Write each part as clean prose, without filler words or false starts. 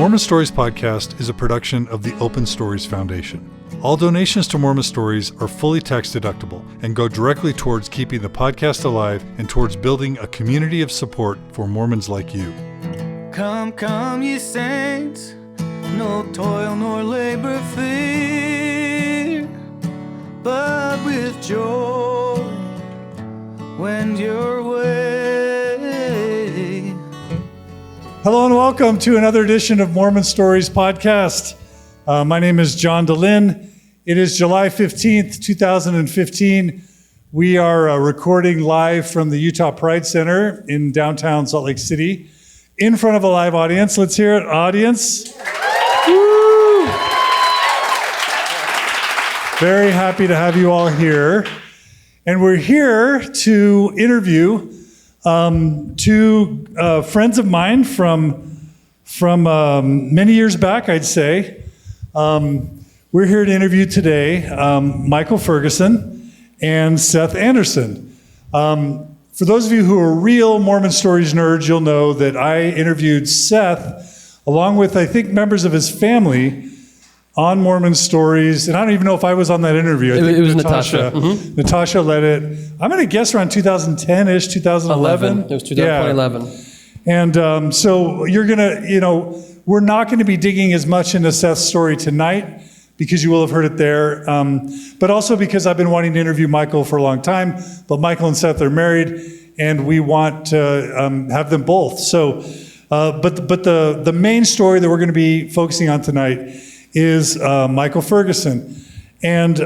Mormon Stories Podcast is a production of the Open Stories Foundation. All donations to Mormon Stories are fully tax deductible and go directly towards keeping the podcast alive and towards building a community of support for Mormons like you. Come, come, ye saints, no toil nor labor fear, but with joy wend your way. Hello and welcome to another edition of Mormon Stories Podcast. My name is John DeLynn. It is July 15th, 2015. We are recording live from the Utah Pride Center in downtown Salt Lake City in front of a live audience. Let's hear it, audience. Woo! Very happy to have you all here. And we're here to interview two friends of mine from many years back, I'd say. We're here to interview today Michael Ferguson and Seth Anderson. For those of you who are real Mormon Stories nerds, you'll know that I interviewed Seth along with, I think, members of his family on Mormon Stories, and I don't even know if I was on that interview. I think it was Natasha. Mm-hmm. Natasha led it. I'm going to guess around 2010-ish, 2011. It was 2011. Yeah. And so you're going to, we're not going to be digging as much into Seth's story tonight because you will have heard it there, but also because I've been wanting to interview Michael for a long time, but Michael and Seth are married, and we want to have them both. So, but the main story that we're going to be focusing on tonight is Michael Ferguson. And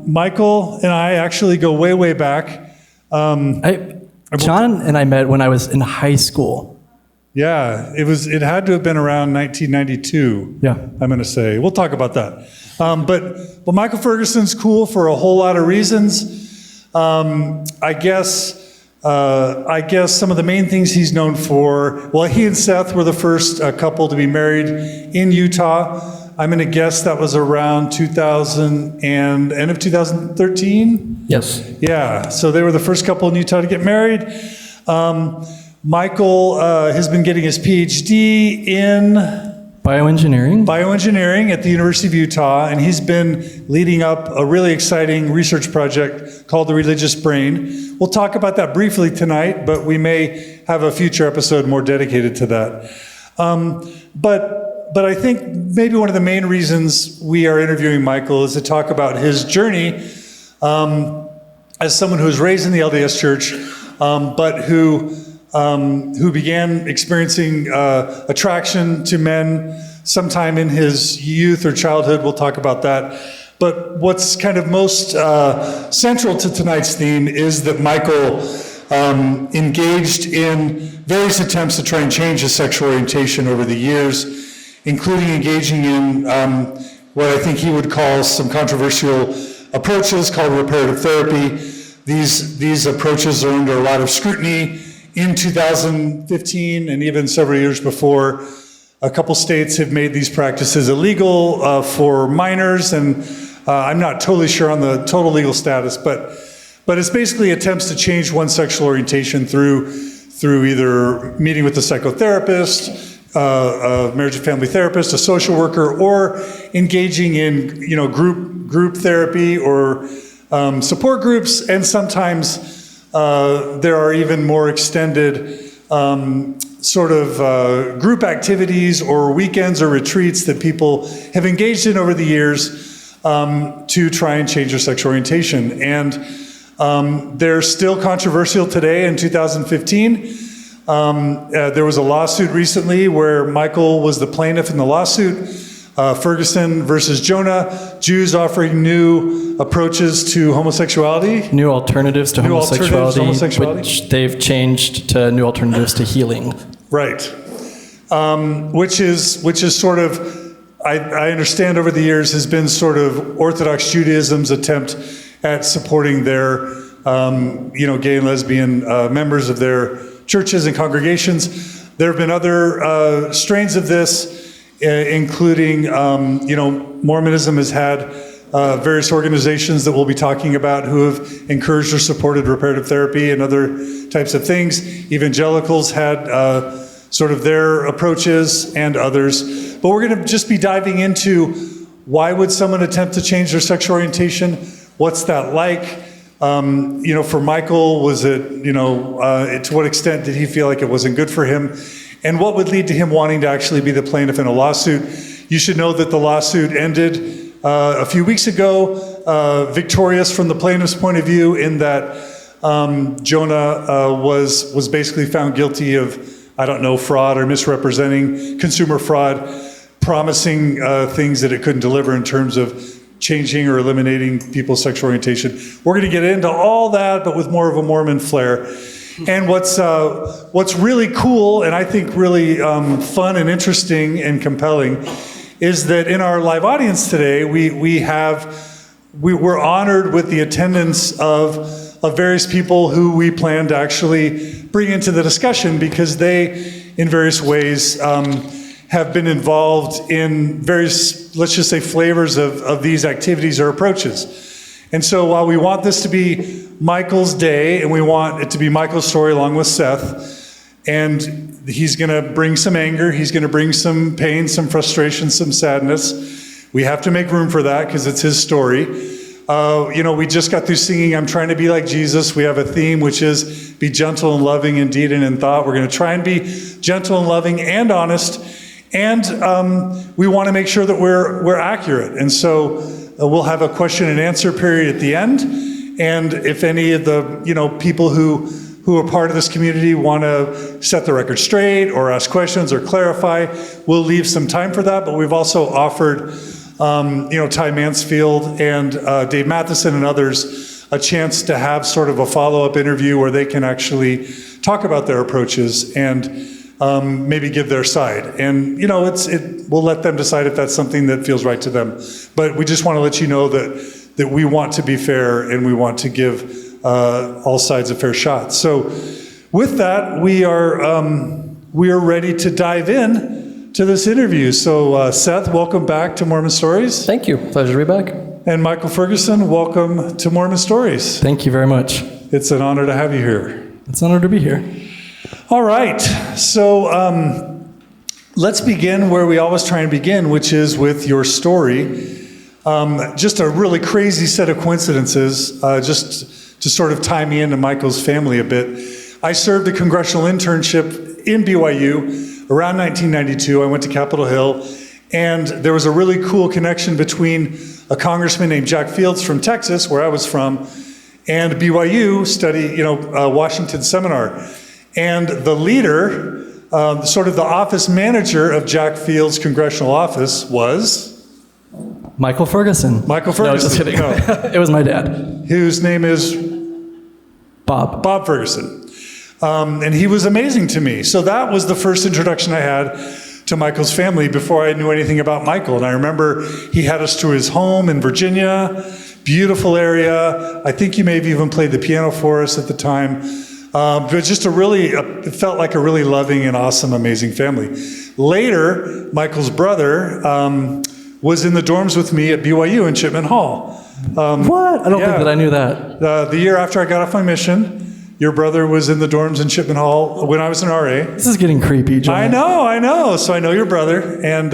Michael and I actually go way, way back. John and I met when I was in high school. Yeah, it had to have been around 1992. Yeah. I'm going to say. We'll talk about that. But Michael Ferguson's cool for a whole lot of reasons. I guess some of the main things he's known for, well, he and Seth were the first couple to be married in Utah. I'm going to guess that was around 2000 and end of 2013? Yes. Yeah, so they were the first couple in Utah to get married. Michael has been getting his PhD in bioengineering at the University of Utah, and he's been leading up a really exciting research project called the Religious Brain. We'll talk about that briefly tonight, but we may have a future episode more dedicated to that. But I think maybe one of the main reasons we are interviewing Michael is to talk about his journey as someone who was raised in the LDS Church, but who began experiencing attraction to men sometime in his youth or childhood. We'll talk about that. But what's kind of most central to tonight's theme is that Michael engaged in various attempts to try and change his sexual orientation over the years, including engaging in what I think he would call some controversial approaches called reparative therapy. These approaches are under a lot of scrutiny. In 2015 and even several years before, a couple states have made these practices illegal for minors, and I'm not totally sure on the total legal status, but it's basically attempts to change one's sexual orientation through either meeting with a psychotherapist, a marriage and family therapist, a social worker, or engaging in group therapy or support groups, and sometimes there are even more extended group activities or weekends or retreats that people have engaged in over the years to try and change their sexual orientation. And they're still controversial today in 2015. There was a lawsuit recently where Michael was the plaintiff in the lawsuit, Ferguson versus JONAH, Jews offering new approaches to homosexuality. New alternatives to homosexuality, which they've changed to new alternatives to healing. Right. Which is sort of, I understand over the years, has been sort of Orthodox Judaism's attempt at supporting their, gay and lesbian members of their churches and congregations. There have been other strains of this, including, Mormonism has had various organizations that we'll be talking about who have encouraged or supported reparative therapy and other types of things. Evangelicals had sort of their approaches and others. But we're going to just be diving into why would someone attempt to change their sexual orientation? What's that like? For Michael, was it, to what extent did he feel like it wasn't good for him? And what would lead to him wanting to actually be the plaintiff in a lawsuit? You should know that the lawsuit ended a few weeks ago, victorious from the plaintiff's point of view, in that JONAH was basically found guilty of, fraud or misrepresenting, consumer fraud, promising things that it couldn't deliver in terms of changing or eliminating people's sexual orientation. We're going to get into all that, but with more of a Mormon flair. And what's really cool, and I think really fun and interesting and compelling, is that in our live audience today, we're honored with the attendance of various people who we plan to actually bring into the discussion, because they, in various ways, have been involved in various, let's just say, flavors of these activities or approaches. And so while we want this to be Michael's day, and we want it to be Michael's story along with Seth, and he's going to bring some anger, he's going to bring some pain, some frustration, some sadness. We have to make room for that because it's his story. We just got through singing "I'm Trying to Be Like Jesus." We have a theme, which is be gentle and loving in deed and in thought. We're going to try and be gentle and loving and honest. And we want to make sure that we're accurate. And so we'll have a question and answer period at the end. And if any of the people who are part of this community want to set the record straight or ask questions or clarify, we'll leave some time for that. But we've also offered Ty Mansfield and Dave Matheson and others a chance to have sort of a follow-up interview where they can actually talk about their approaches and maybe give their side. And, we'll let them decide if that's something that feels right to them. But we just want to let you know that we want to be fair and we want to give all sides a fair shot. So with that, we are ready to dive in to this interview. So Seth, welcome back to Mormon Stories. Thank you. Pleasure to be back. And Michael Ferguson, welcome to Mormon Stories. Thank you very much. It's an honor to have you here. It's an honor to be here. All right, so let's begin where we always try and begin, which is with your story. Just a really crazy set of coincidences, just to sort of tie me into Michael's family a bit. I served a congressional internship in BYU around 1992. I went to Capitol Hill, and there was a really cool connection between a congressman named Jack Fields from Texas, where I was from, and BYU Washington seminar. And the leader, sort of the office manager of Jack Fields' congressional office was? Michael Ferguson. Michael Ferguson. No, just kidding. No. It was my dad. Whose name is? Bob. Bob Ferguson. And he was amazing to me. So that was the first introduction I had to Michael's family before I knew anything about Michael. And I remember he had us to his home in Virginia, beautiful area. I think you may have even played the piano for us at the time. But just it felt like a really loving and awesome, amazing family. Later, Michael's brother was in the dorms with me at BYU in Chipman Hall. What? I don't think that I knew that. The year after I got off my mission, your brother was in the dorms in Chipman Hall when I was an RA. This is getting creepy, John. I know. So I know your brother. And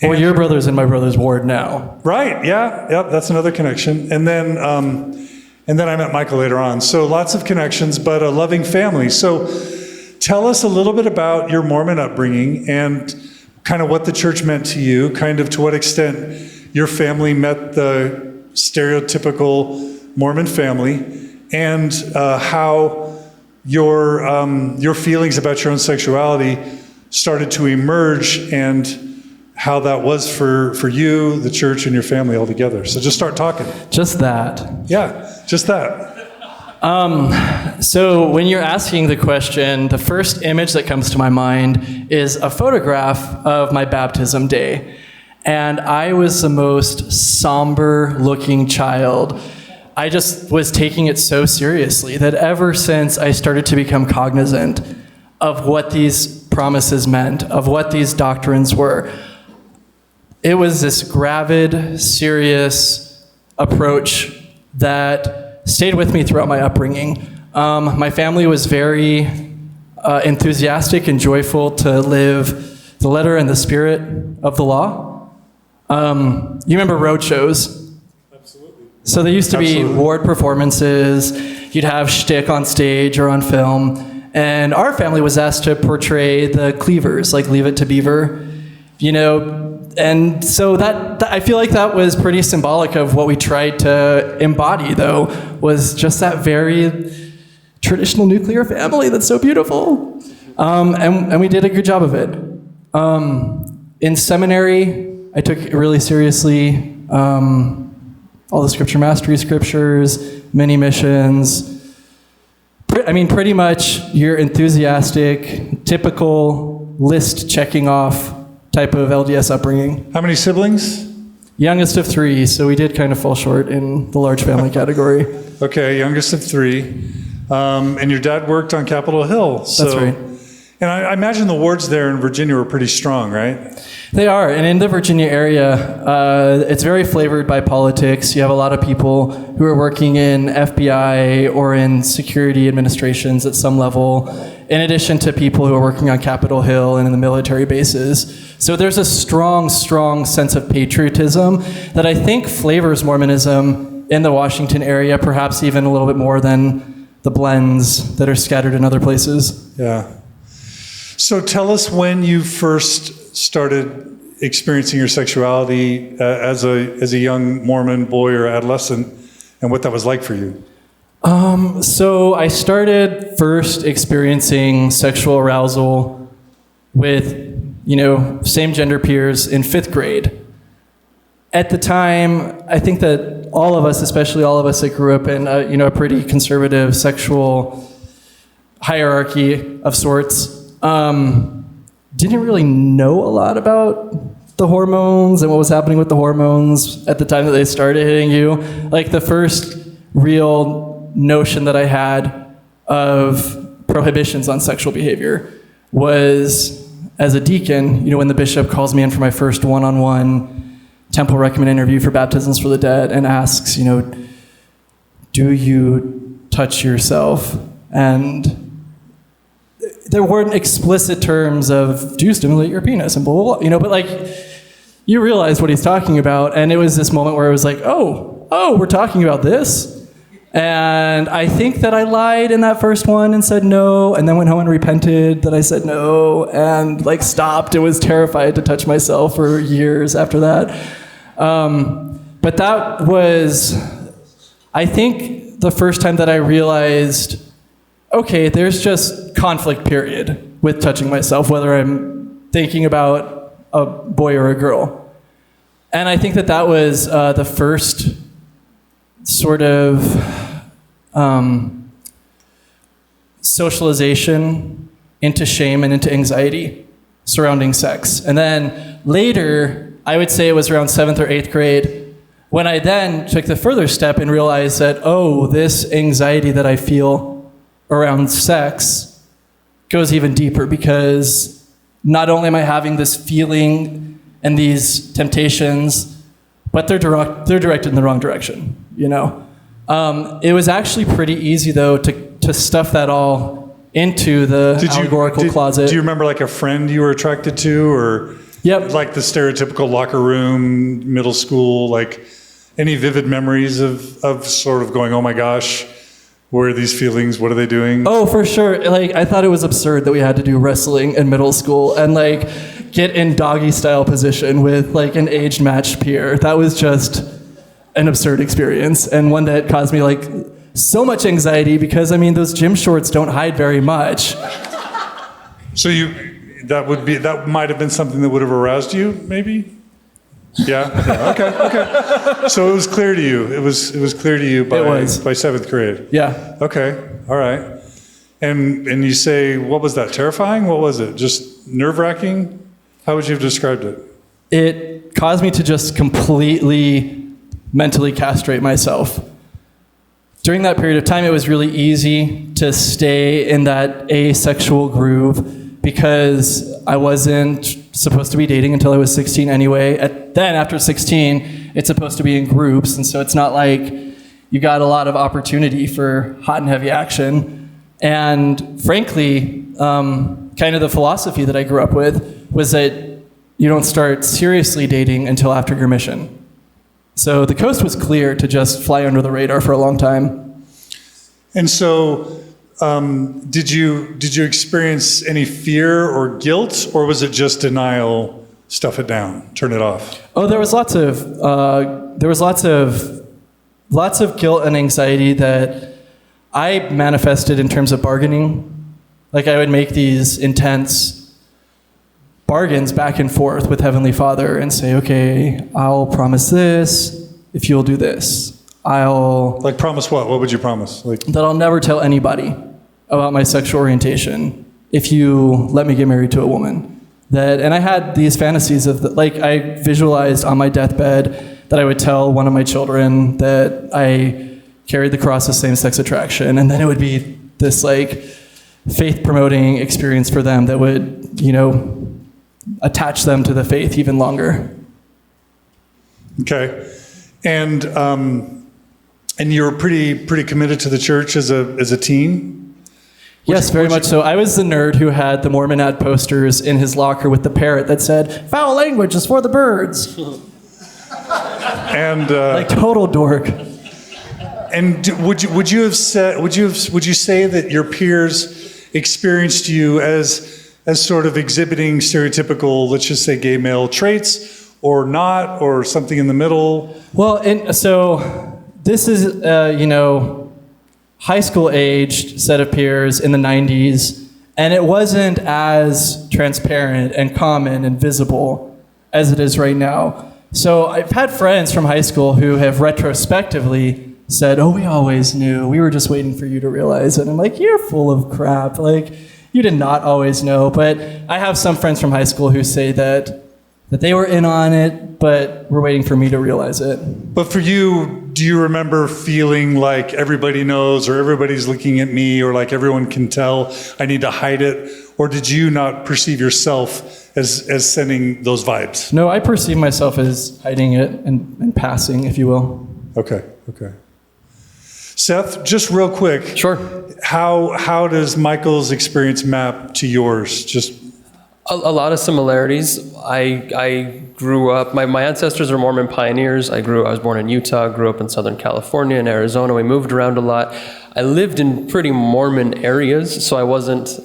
your brother's in my brother's ward now. Right, yeah. Yep, that's another connection. And then I met Michael later on. So lots of connections, but a loving family. So tell us a little bit about your Mormon upbringing and kind of what the church meant to you, kind of to what extent your family met the stereotypical Mormon family, and how your feelings about your own sexuality started to emerge, and how that was for you, the church, and your family all together. So just start talking. Just that. Yeah, just that. So when you're asking the question, the first image that comes to my mind is a photograph of my baptism day. And I was the most somber-looking child. I just was taking it so seriously that ever since I started to become cognizant of what these promises meant, of what these doctrines were, it was this gravid, serious approach that stayed with me throughout my upbringing. My family was very enthusiastic and joyful to live the letter and the spirit of the law. You remember Roadshows? Absolutely. So there used to be ward performances. You'd have shtick on stage or on film. And our family was asked to portray the cleavers, like Leave It to Beaver, you know. And so that I feel like that was pretty symbolic of what we tried to embody, though, was just that very traditional nuclear family that's so beautiful. And we did a good job of it. In seminary, I took it really seriously. All the scripture mastery scriptures, mini missions. I mean, pretty much your enthusiastic, typical list checking off type of LDS upbringing. How many siblings? Youngest of 3, so we did kind of fall short in the large family category. Okay, youngest of 3. And your dad worked on Capitol Hill. So, that's right. And I imagine the wards there in Virginia were pretty strong, right? They are, and in the Virginia area, it's very flavored by politics. You have a lot of people who are working in FBI or in security administrations at some level, in addition to people who are working on Capitol Hill and in the military bases. So there's a strong, strong sense of patriotism that I think flavors Mormonism in the Washington area, perhaps even a little bit more than the blends that are scattered in other places. Yeah. So tell us when you first started experiencing your sexuality as a young Mormon boy or adolescent, and what that was like for you. So I started first experiencing sexual arousal with, same gender peers in 5th grade. At the time, I think that all of us, especially all of us that grew up in a pretty conservative sexual hierarchy of sorts, didn't really know a lot about the hormones and what was happening with the hormones at the time that they started hitting you. Like the first real notion that I had of prohibitions on sexual behavior was as a deacon, when the bishop calls me in for my first one-on-one temple recommend interview for baptisms for the dead and asks, do you touch yourself? And there weren't explicit terms of, do you stimulate your penis and blah, blah, blah, but you realize what he's talking about. And it was this moment where it was like, oh, we're talking about this. And I think that I lied in that first one and said no, and then went home and repented that I said no, and stopped and was terrified to touch myself for years after that. But that was, I think, the first time that I realized, okay, there's just conflict, period, with touching myself, whether I'm thinking about a boy or a girl. And I think that was the first sort of socialization into shame and into anxiety surrounding sex. And then later, I would say it was around 7th or 8th grade, when I then took the further step and realized that, this anxiety that I feel around sex goes even deeper, because not only am I having this feeling and these temptations, but they're directed in the wrong direction, It was actually pretty easy, though, to stuff that all into the allegorical closet. Do you remember a friend you were attracted to, or yep, like the stereotypical locker room, middle school, any vivid memories of sort of going, oh my gosh, where are these feelings? What are they doing? Oh, for sure. I thought it was absurd that we had to do wrestling in middle school and get in doggy style position with an age matched peer. That was just an absurd experience, and one that caused me so much anxiety, because those gym shorts don't hide very much. So that might have been something that would have aroused you, maybe? Yeah. Okay. So it was clear to you. It was clear to you by 7th grade. Yeah. Okay. All right. And you say, what was that? Terrifying? What was it? Just nerve-wracking? How would you have described it? It caused me to just completely mentally castrate myself. During that period of time, it was really easy to stay in that asexual groove, because I wasn't supposed to be dating until I was 16 anyway. Then after 16, it's supposed to be in groups, and so it's not like you got a lot of opportunity for hot and heavy action. And frankly, kind of the philosophy that I grew up with was that you don't start seriously dating until after your mission. So the coast was clear to just fly under the radar for a long time. And so, did you experience any fear or guilt, or was it just denial? Stuff it down, turn it off. Oh, there was lots of guilt and anxiety that I manifested in terms of bargaining. Like I would make these intense bargains back and forth with Heavenly Father and say, okay, I'll promise this if you'll do this. Like promise what? What would you promise? Like that I'll never tell anybody about my sexual orientation if you let me get married to a woman. And I had these fantasies of, I visualized on my deathbed that I would tell one of my children that I carried the cross of same-sex attraction, and then it would be this faith-promoting experience for them that would, attach them to the faith even longer. Okay, and you were pretty committed to the church as a teen? Yes, very much so. I was the nerd who had the Mormon ad posters in his locker with the parrot that said, "Foul language is for the birds." And total dork. And would you say that your peers experienced you as sort of exhibiting stereotypical, let's just say, gay male traits, or not, or something in the middle? Well, so this is high school aged set of peers in the 90s, and it wasn't as transparent and common and visible as it is right now. So I've had friends from high school who have retrospectively said, "Oh, we always knew. We were just waiting for you to realize it." And I'm like, "You're full of crap. You did not always know." But I have some friends from high school who say that they were in on it, but were waiting for me to realize it. But for you, do you remember feeling like everybody knows, or everybody's looking at me, or like everyone can tell I need to hide it? Or did you not perceive yourself as sending those vibes? No, I perceive myself as hiding it and passing, if you will. Okay. Seth, just real quick. Sure. How does Michael's experience map to yours? Just a lot of similarities. I grew up, my ancestors are Mormon pioneers. I was born in Utah, grew up in Southern California and Arizona. We moved around a lot. I lived in pretty Mormon areas, so I wasn't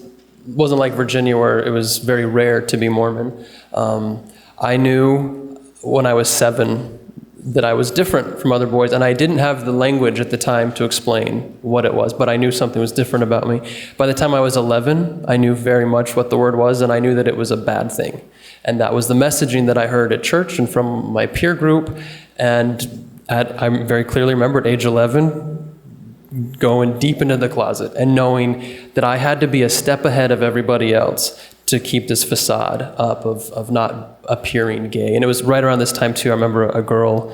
like Virginia where it was very rare to be Mormon. I knew when I was 7 that I was different from other boys, and I didn't have the language at the time to explain what it was, but I knew something was different about me. By the time I was 11, I knew very much what the word was, and I knew that it was a bad thing. And that was the messaging that I heard at church and from my peer group. And I very clearly remember at age 11, going deep into the closet and knowing that I had to be a step ahead of everybody else to keep this facade up of not appearing gay. And it was right around this time too, I remember a girl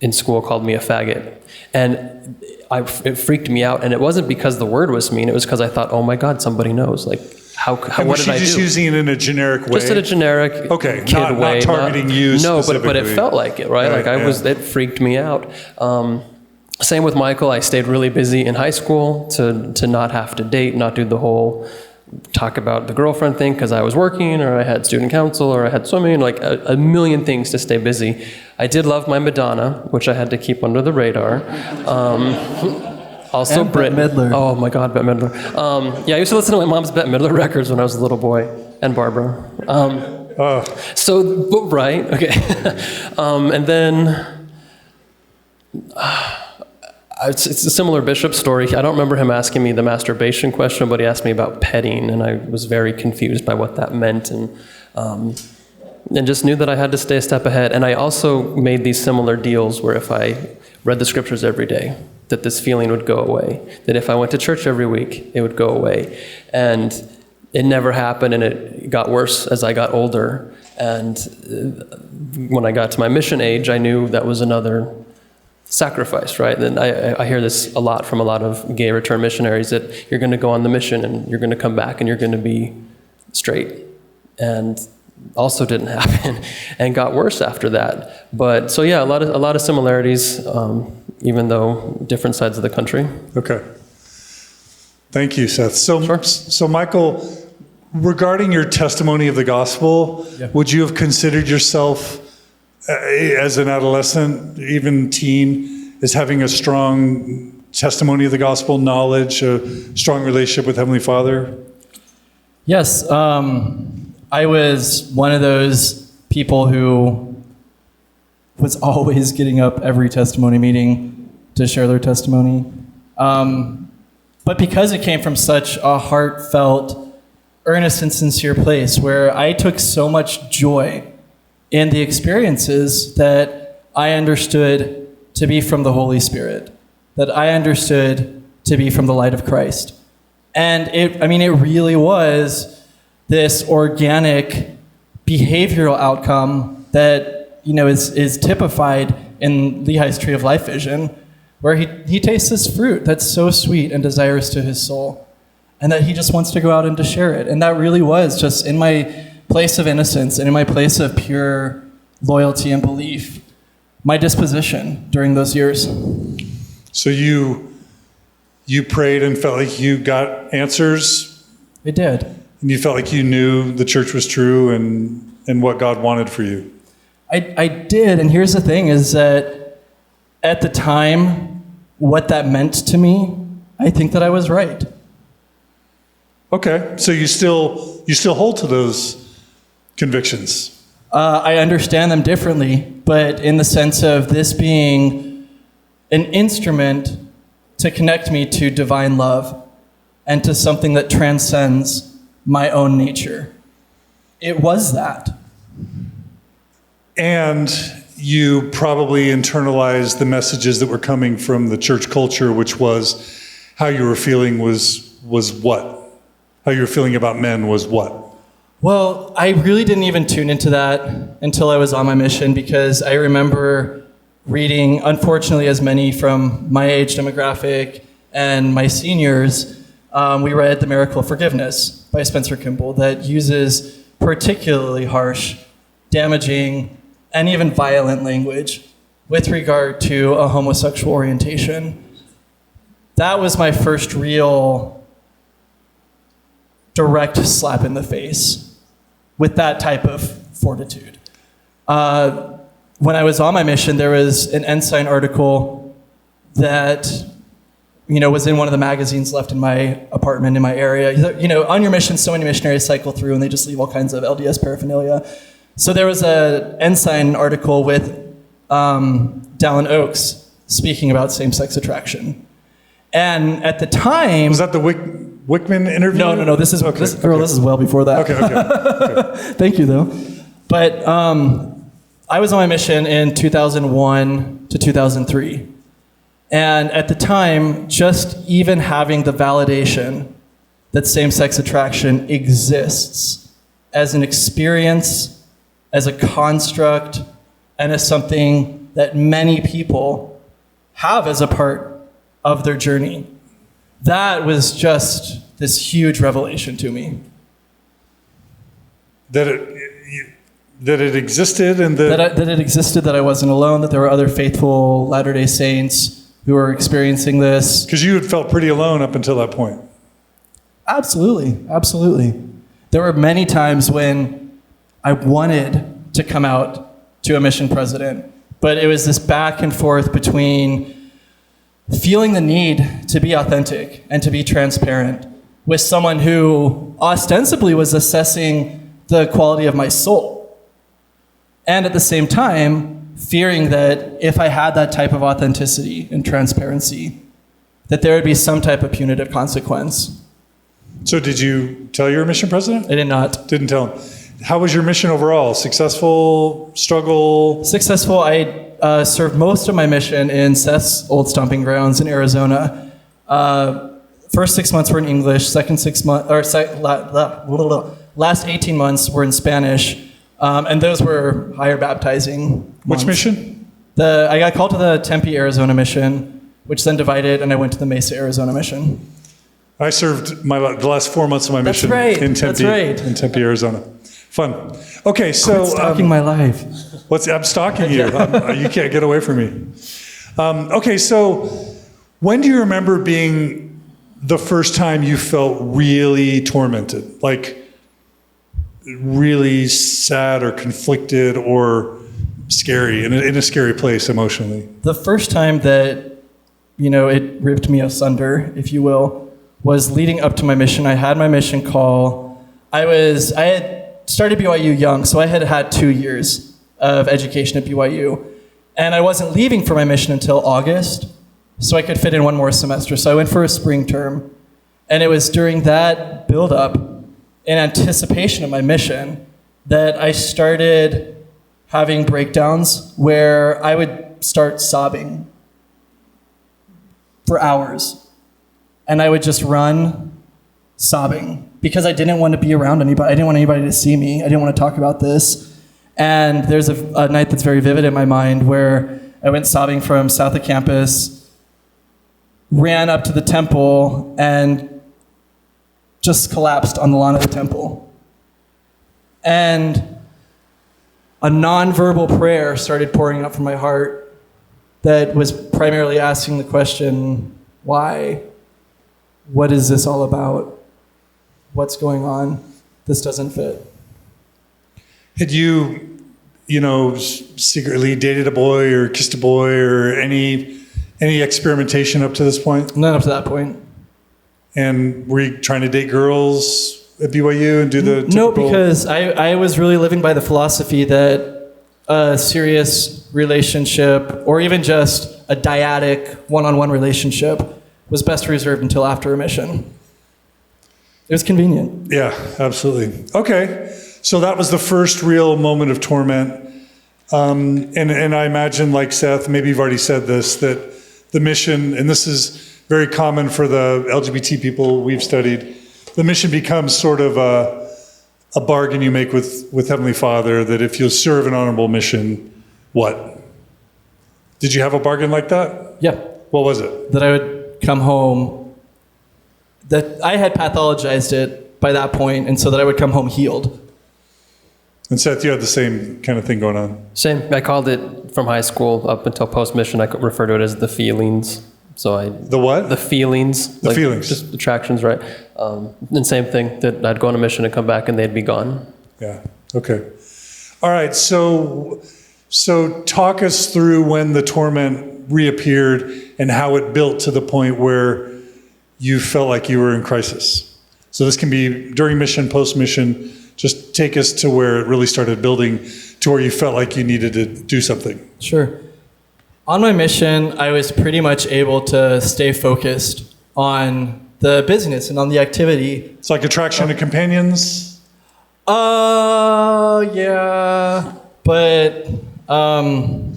in school called me a faggot. And it freaked me out, and it wasn't because the word was mean, it was because I thought, oh my God, somebody knows. What did I do? Was she just using it in a generic way? Just in a generic kid way. Not targeting you specifically. No, but it felt like it, right? It freaked me out. Same with Michael. I stayed really busy in high school to not have to date, not do the whole talk about the girlfriend thing because I was working, or I had student council, or I had swimming, a million things to stay busy. I did love my Madonna, which I had to keep under the radar. Also and Brit Bette Midler. Oh my God, Bette Midler. I used to listen to my mom's Bette Midler records when I was a little boy, and Barbara. Right, okay. And then it's a similar bishop story. I don't remember him asking me the masturbation question, but he asked me about petting, and I was very confused by what that meant, and just knew that I had to stay a step ahead. And I also made these similar deals where if I read the scriptures every day, that this feeling would go away. That if I went to church every week, it would go away. And it never happened, and it got worse as I got older. And when I got to my mission age, I knew that was another sacrifice, right? And I hear this a lot from a lot of gay return missionaries, that you're going to go on the mission and you're going to come back and you're going to be straight. And also didn't happen and got worse after that. But so yeah, a lot of similarities, even though different sides of the country. Okay. Thank you, Seth. So, Sure. So Michael, regarding your testimony of the gospel, would you have considered yourself as an adolescent, even teen, as having a strong testimony of the gospel, knowledge, a strong relationship with Heavenly Father? Yes, I was one of those people who was always getting up every testimony meeting to share their testimony. But because it came from such a heartfelt, earnest and sincere place where I took so much joy in the experiences that I understood to be from the Holy Spirit, that I understood to be from the light of Christ. And it really was this organic behavioral outcome that, is typified in Lehi's Tree of Life vision, where he tastes this fruit that's so sweet and desirous to his soul, and that he just wants to go out and to share it. And that really was just in my place of innocence and in my place of pure loyalty and belief, my disposition during those years. So you prayed and felt like you got answers? I did. And you felt like you knew the church was true and what God wanted for you? I did, and here's the thing, is that at the time, what that meant to me, I think that I was right. Okay, so you still hold to those convictions? I understand them differently, but in the sense of this being an instrument to connect me to divine love and to something that transcends my own nature. It was that. And you probably internalized the messages that were coming from the church culture, which was how you were feeling was what? How you were feeling about men was what? Well, I really didn't even tune into that until I was on my mission, because I remember reading, unfortunately, as many from my age demographic and my seniors, we read The Miracle of Forgiveness by Spencer Kimball that uses particularly harsh, damaging, and even violent language with regard to a homosexual orientation. That was my first real direct slap in the face with that type of fortitude. When I was on my mission, there was an Ensign article that was in one of the magazines left in my apartment in my area. On your mission, so many missionaries cycle through and they just leave all kinds of LDS paraphernalia. So there was an Ensign article with Dallin Oaks speaking about same-sex attraction. And at the time... Was that the Wickman interview? No. This is well before that. Okay. Thank you, though. But I was on my mission in 2001 to 2003. And at the time, just even having the validation that same-sex attraction exists as an experience, as a construct, and as something that many people have as a part of their journey, that was just this huge revelation to me. That it existed and that it existed, that I wasn't alone, that there were other faithful Latter-day Saints who were experiencing this. Because you had felt pretty alone up until that point. Absolutely. There were many times when I wanted to come out to a mission president, but it was this back and forth between feeling the need to be authentic and to be transparent with someone who ostensibly was assessing the quality of my soul, and at the same time fearing that if I had that type of authenticity and transparency, that there would be some type of punitive consequence. So did you tell your mission president? I did not. Didn't tell him. How was your mission overall? Successful? Struggle? Successful. I served most of my mission in Seth's old stomping grounds in Arizona. First 6 months were in English. Last 18 months were in Spanish. And those were higher baptizing months. Which mission? I got called to the Tempe, Arizona mission, which then divided, and I went to the Mesa, Arizona mission. I served the last 4 months of my mission in Tempe, Arizona. Fun. Okay, so... Quit stalking my life. I'm stalking you. You can't get away from me. Okay, so when do you remember being the first time you felt really tormented? Like really sad or conflicted or scary, in a scary place emotionally? The first time that, it ripped me asunder, if you will, was leading up to my mission. I had my mission call. I had started BYU young, so I had 2 years of education at BYU. And I wasn't leaving for my mission until August, so I could fit in one more semester. So I went for a spring term. And it was during that build-up, in anticipation of my mission, that I started having breakdowns where I would start sobbing for hours. And I would just run sobbing because I didn't want to be around anybody. I didn't want anybody to see me. I didn't want to talk about this. And there's a night that's very vivid in my mind where I went sobbing from south of campus, ran up to the temple, and just collapsed on the lawn of the temple. And a nonverbal prayer started pouring out from my heart that was primarily asking the question, why? What is this all about? What's going on? This doesn't fit. Had you, secretly dated a boy or kissed a boy or any experimentation up to this point? None up to that point. And were you trying to date girls at BYU and do the typical... No, because I was really living by the philosophy that a serious relationship, or even just a dyadic one-on-one relationship, was best reserved until after a mission. It was convenient. Yeah, absolutely. Okay, so that was the first real moment of torment. And I imagine, like Seth, maybe you've already said this, that the mission, and this is very common for the LGBT people we've studied, the mission becomes sort of a bargain you make with Heavenly Father, that if you'll serve an honorable mission, what? Did you have a bargain like that? Yeah. What was it? That I would come home, that I had pathologized it by that point, and so that I would come home healed. And Seth, you had the same kind of thing going on. Same. I called it from high school up until post-mission. I could refer to it as the feelings. So The what? The feelings. The feelings. Just attractions, right? And same thing, that I'd go on a mission and come back and they'd be gone. Yeah, okay. All right, so talk us through when the torment reappeared and how it built to the point where you felt like you were in crisis. So this can be during mission, post-mission. Just take us to where it really started building to where you felt like you needed to do something. Sure. On my mission, I was pretty much able to stay focused on the business and on the activity. It's like attraction to companions? Yeah. But I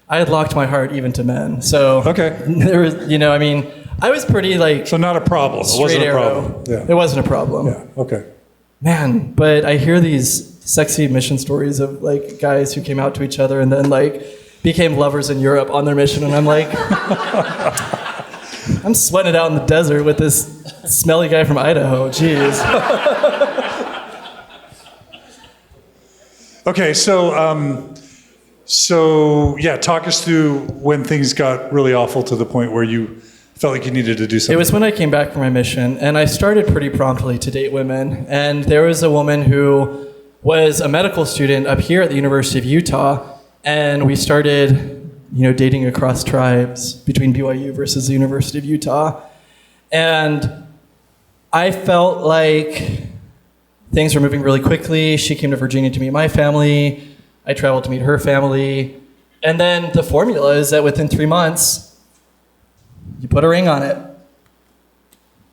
had locked my heart even to men. So Okay. there was, I was pretty So not a problem. It straight wasn't a arrow. problem. Yeah. It wasn't a problem. Yeah, okay. Man, but I hear these sexy mission stories of like guys who came out to each other and then became lovers in Europe on their mission, and I'm like, I'm sweating it out in the desert with this smelly guy from Idaho. Jeez. Okay, so yeah, talk us through when things got really awful to the point where you felt like you needed to do something. It was when I came back from my mission, and I started pretty promptly to date women. And there was a woman who was a medical student up here at the University of Utah, and we started, dating across tribes between BYU versus the University of Utah. And I felt like things were moving really quickly. She came to Virginia to meet my family. I traveled to meet her family. And then the formula is that within 3 months, you put a ring on it.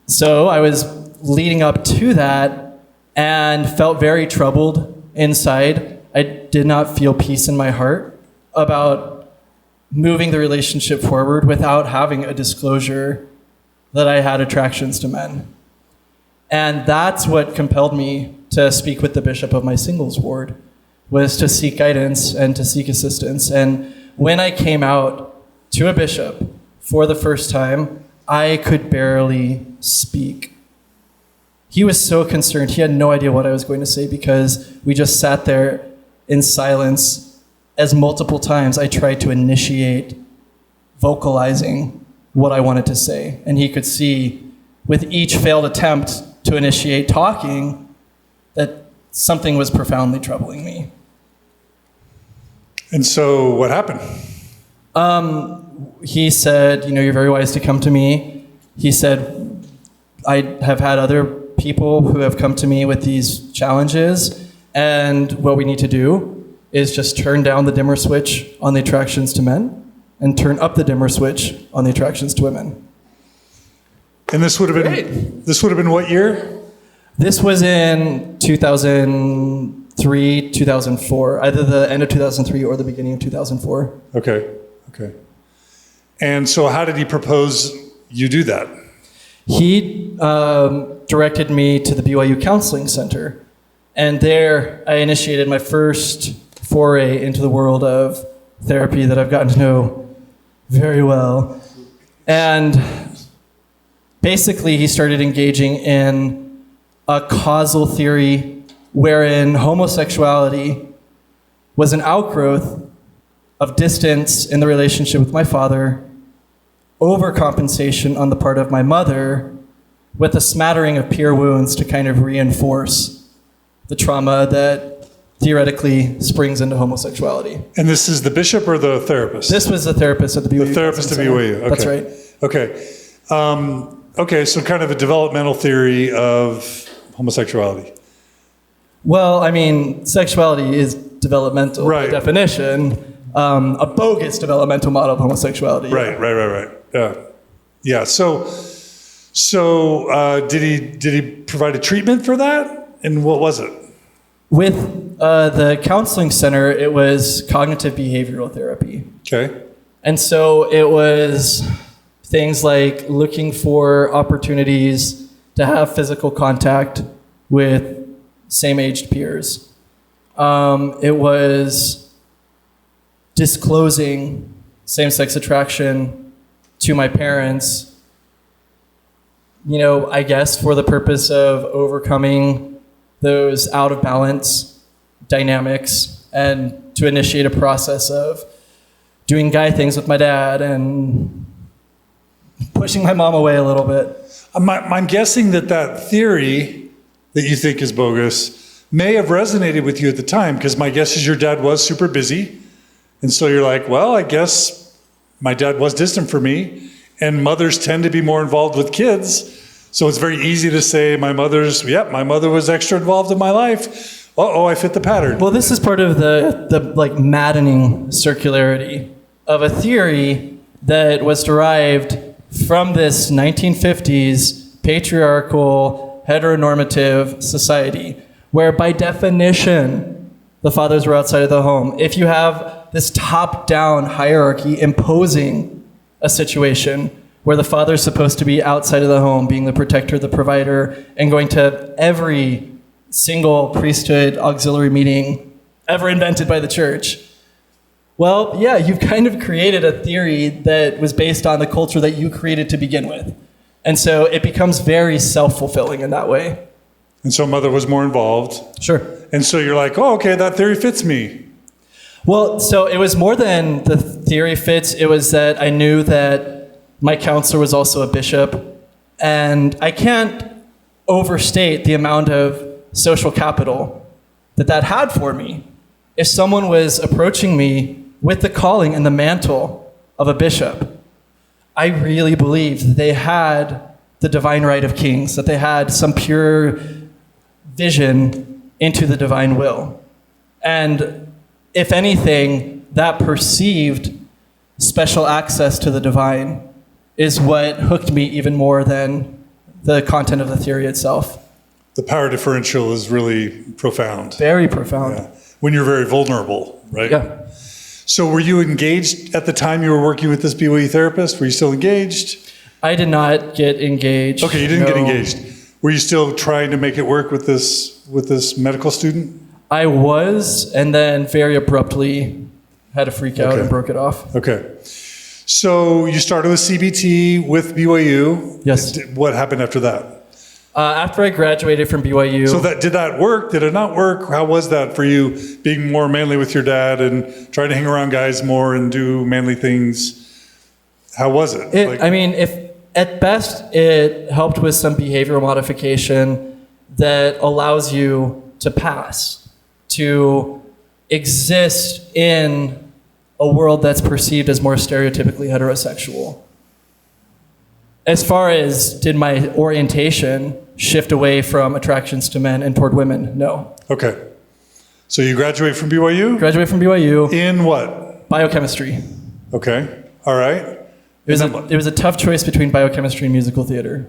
So I was leading up to that and felt very troubled inside. I did not feel peace in my heart about moving the relationship forward without having a disclosure that I had attractions to men. And that's what compelled me to speak with the bishop of my singles ward, was to seek guidance and to seek assistance. And when I came out to a bishop for the first time, I could barely speak. He was so concerned. He had no idea what I was going to say because we just sat there in silence as multiple times I tried to initiate vocalizing what I wanted to say. And he could see with each failed attempt to initiate talking that something was profoundly troubling me. And so what happened? He said, you're very wise to come to me. He said, I have had other people who have come to me with these challenges, and what we need to do is just turn down the dimmer switch on the attractions to men and turn up the dimmer switch on the attractions to women. And this would have been what year? This was in 2003, 2004, either the end of 2003 or the beginning of 2004. Okay. And so how did he propose you do that? He directed me to the BYU Counseling Center, and there I initiated my first foray into the world of therapy that I've gotten to know very well. And basically, he started engaging in a causal theory wherein homosexuality was an outgrowth of distance in the relationship with my father, overcompensation on the part of my mother, with a smattering of peer wounds to kind of reinforce the trauma that theoretically springs into homosexuality. And this is the bishop or the therapist? This was the therapist at the BYU. The therapist at BYU. Okay. That's right. Okay, so kind of a developmental theory of homosexuality. Well, I mean, sexuality is developmental by definition. A bogus developmental model of homosexuality. Right. Yeah. So did he provide a treatment for that? And what was it? With the counseling center, it was cognitive behavioral therapy. Okay. And so it was things like looking for opportunities to have physical contact with same-aged peers. It was disclosing same-sex attraction to my parents, I guess for the purpose of overcoming those out-of-balance dynamics and to initiate a process of doing guy things with my dad and pushing my mom away a little bit. I'm guessing that theory that you think is bogus may have resonated with you at the time, because my guess is your dad was super busy. And so you're like, well, I guess my dad was distant from me, and mothers tend to be more involved with kids. So it's very easy to say my mother was extra involved in my life. I fit the pattern. Well, this is part of the maddening circularity of a theory that was derived from this 1950s patriarchal heteronormative society, where by definition, the fathers were outside of the home. If you have this top-down hierarchy imposing a situation where the father's supposed to be outside of the home, being the protector, the provider, and going to every single priesthood auxiliary meeting ever invented by the church. Well, yeah, you've kind of created a theory that was based on the culture that you created to begin with. And so it becomes very self-fulfilling in that way. And so mother was more involved. Sure. And so you're like, okay, that theory fits me. Well, so it was more than the theory fits. It was that I knew that my counselor was also a bishop, and I can't overstate the amount of social capital that had for me. If someone was approaching me with the calling and the mantle of a bishop, I really believed that they had the divine right of kings, that they had some pure vision into the divine will. And if anything, that perceived special access to the divine is what hooked me even more than the content of the theory itself. The power differential is really profound. Very profound. Yeah. When you're very vulnerable, right? Yeah. So were you engaged at the time you were working with this BYU therapist? Were you still engaged? I did not get engaged. Okay, you didn't get engaged. Were you still trying to make it work with this medical student? I was, and then very abruptly had a freak out and broke it off. Okay. So you started with CBT with BYU. Yes. What happened after that? After I graduated from BYU. So did that work? Did it not work? How was that for you, being more manly with your dad and trying to hang around guys more and do manly things? How was it? If at best it helped with some behavioral modification that allows you to pass, to exist in a world that's perceived as more stereotypically heterosexual. As far as did my orientation shift away from attractions to men and toward women, no. Okay. So you graduate from BYU? Graduated from BYU, In what? biochemistry. Okay. All right. It was a tough choice between biochemistry and musical theater.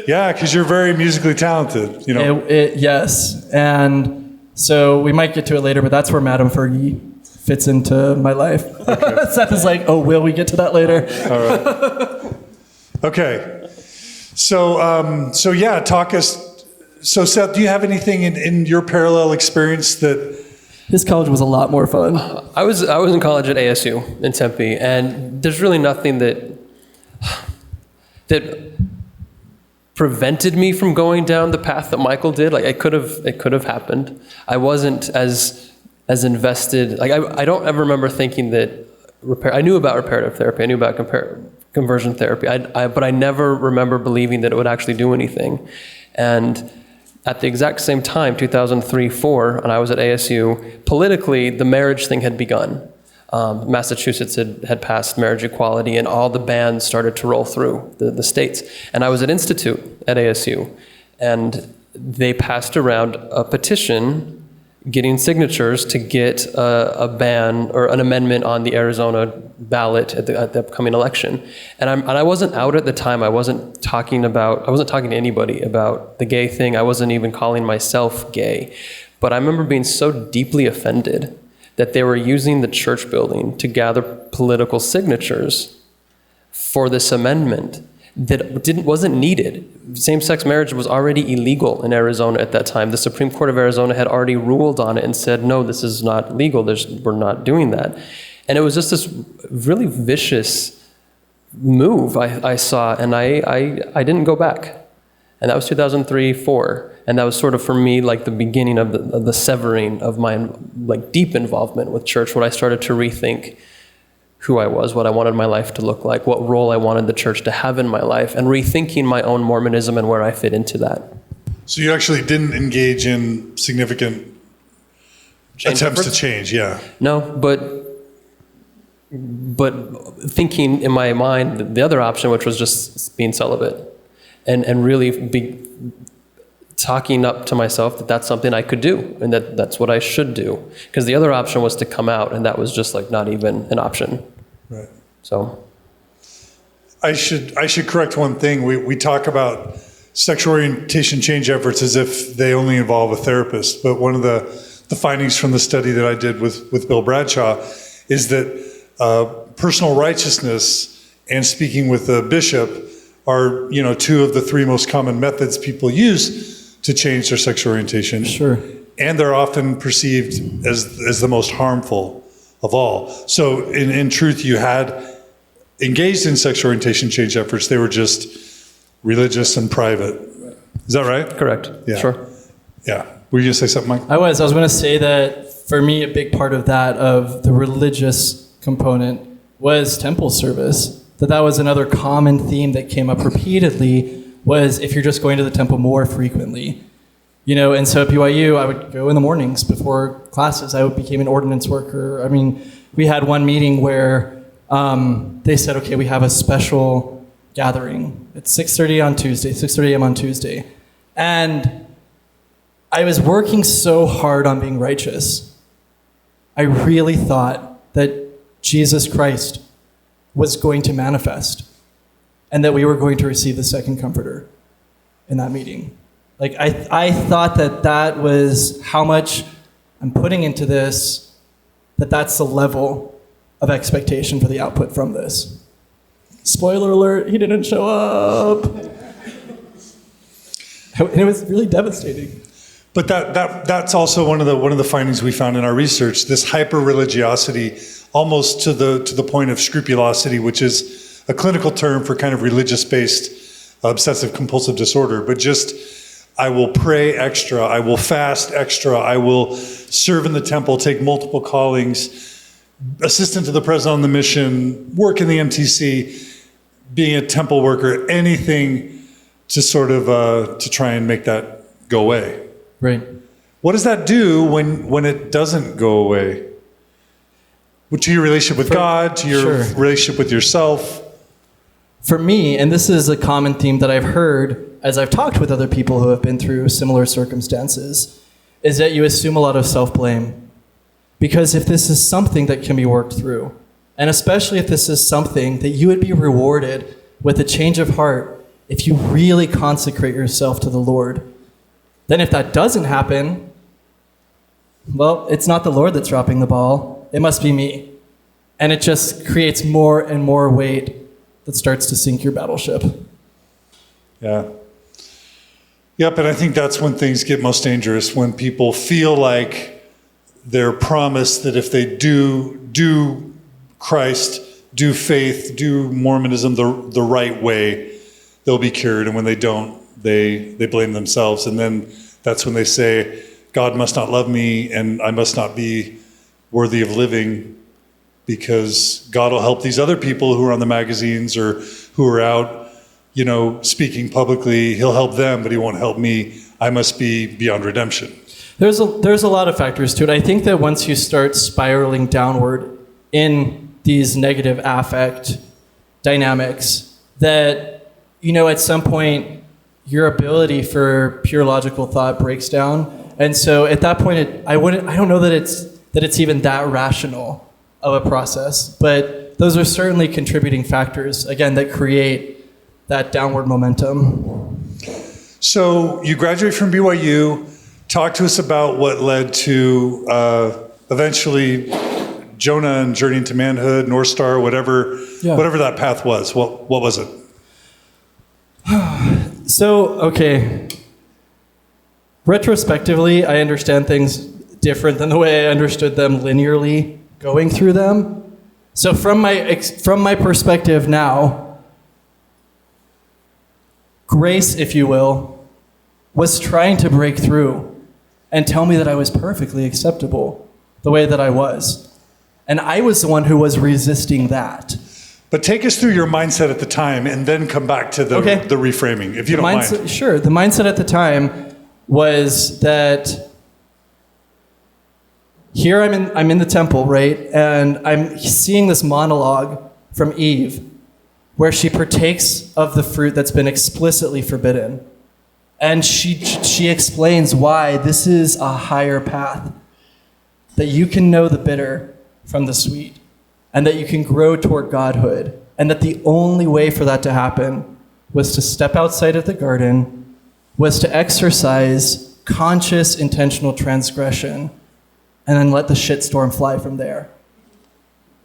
Yeah, because you're very musically talented, you know. Yes, and so we might get to it later, but that's where Madame Fergie fits into my life. Okay. Seth is like, oh, will we get to that later? All right. Okay. So yeah, talk us. So Seth, do you have anything in your parallel experience that? His college was a lot more fun. I was in college at ASU in Tempe, and there's really nothing that prevented me from going down the path that Michael did. Like it could have happened. I wasn't as invested. Like I don't ever remember thinking that I knew about reparative therapy. I knew about conversion therapy. But I never remember believing that it would actually do anything. And at the exact same time, 2003-04, and I was at ASU, politically, the marriage thing had begun. Massachusetts had passed marriage equality, and all the bans started to roll through the states. And I was at Institute at ASU, and they passed around a petition getting signatures to get a ban or an amendment on the Arizona ballot at the upcoming election. And I wasn't out at the time. I wasn't talking to anybody about the gay thing. I wasn't even calling myself gay. But I remember being so deeply offended that they were using the church building to gather political signatures for this amendment that wasn't needed. Same-sex marriage was already illegal in Arizona at that time. The Supreme Court of Arizona had already ruled on it and said, no, this is not legal. We're not doing that. And it was just this really vicious move I saw, and I didn't go back. And that was 2003-04. And that was sort of, for me, like the beginning of the severing of my like deep involvement with church, when I started to rethink who I was, what I wanted my life to look like, what role I wanted the church to have in my life, and rethinking my own Mormonism and where I fit into that. So you actually didn't engage in significant attempts to change, yeah. No, but thinking in my mind the other option, which was just being celibate, and really talking up to myself that that's something I could do and that's what I should do. Because the other option was to come out, and that was just like not even an option. Right. So I should correct one thing. We talk about sexual orientation change efforts as if they only involve a therapist, but one of the findings from the study that I did with Bill Bradshaw is that personal righteousness and speaking with a bishop are, two of the three most common methods people use to change their sexual orientation. Sure. And they're often perceived as the most harmful of all. So in truth, you had engaged in sexual orientation change efforts. They were just religious and private. Is that right? correct. Yeah. Sure. Yeah. Were you going to say something, Mike? I was going to say that for me, a big part of that, of the religious component, was temple service. That was another common theme that came up repeatedly, was if you're just going to the temple more frequently. And so at BYU, I would go in the mornings before classes. I became an ordinance worker. I mean, we had one meeting where they said, okay, we have a special gathering. It's 6:30 on Tuesday, 6:30 a.m. on Tuesday. And I was working so hard on being righteous. I really thought that Jesus Christ was going to manifest and that we were going to receive the second comforter in that meeting. Like, I thought that was how much I'm putting into this, that's the level of expectation for the output from this. Spoiler alert, he didn't show up. And it was really devastating. But that's also one of the findings we found in our research, this hyper-religiosity, almost to the point of scrupulosity, which is a clinical term for kind of religious-based obsessive compulsive disorder, but just, I will pray extra, I will fast extra, I will serve in the temple, take multiple callings, assistant to the president on the mission, work in the MTC, being a temple worker, anything to sort of to try and make that go away. Right. What does that do when it doesn't go away? To your relationship with God, to your Sure. relationship with yourself? For me, and this is a common theme that I've heard as I've talked with other people who have been through similar circumstances, is that you assume a lot of self-blame. Because if this is something that can be worked through, and especially if this is something that you would be rewarded with a change of heart if you really consecrate yourself to the Lord, then if that doesn't happen, well, it's not the Lord that's dropping the ball. It must be me. And it just creates more and more weight that starts to sink your battleship. Yeah. Yep, and I think that's when things get most dangerous, when people feel like they're promised that if they do Christ, do faith, do Mormonism the right way, they'll be cured. And when they don't, they blame themselves. And then that's when they say, God must not love me and I must not be worthy of living, because God will help these other people who are on the magazines or who are out, speaking publicly. He'll help them, but he won't help me. I must be beyond redemption. There's a lot of factors to it. I think that once you start spiraling downward in these negative affect dynamics, that, at some point, your ability for pure logical thought breaks down. And so at that point, I don't know that it's even that rational of a process, but those are certainly contributing factors, again, that create that downward momentum. So you graduate from BYU. Talk to us about what led to eventually JONAH and Journey into Manhood, Northstar, whatever that path was. What was it? So, okay. Retrospectively, I understand things different than the way I understood them linearly going through them. So from my perspective now, grace, if you will, was trying to break through and tell me that I was perfectly acceptable the way that I was. And I was the one who was resisting that. But take us through your mindset at the time and then come back to the reframing, if you don't mind. Sure. The mindset at the time was that here I'm in the temple, right? And I'm seeing this monologue from Eve where she partakes of the fruit that's been explicitly forbidden. And she explains why this is a higher path, that you can know the bitter from the sweet, and that you can grow toward godhood, and that the only way for that to happen was to step outside of the garden, was to exercise conscious, intentional transgression, and then let the shitstorm fly from there.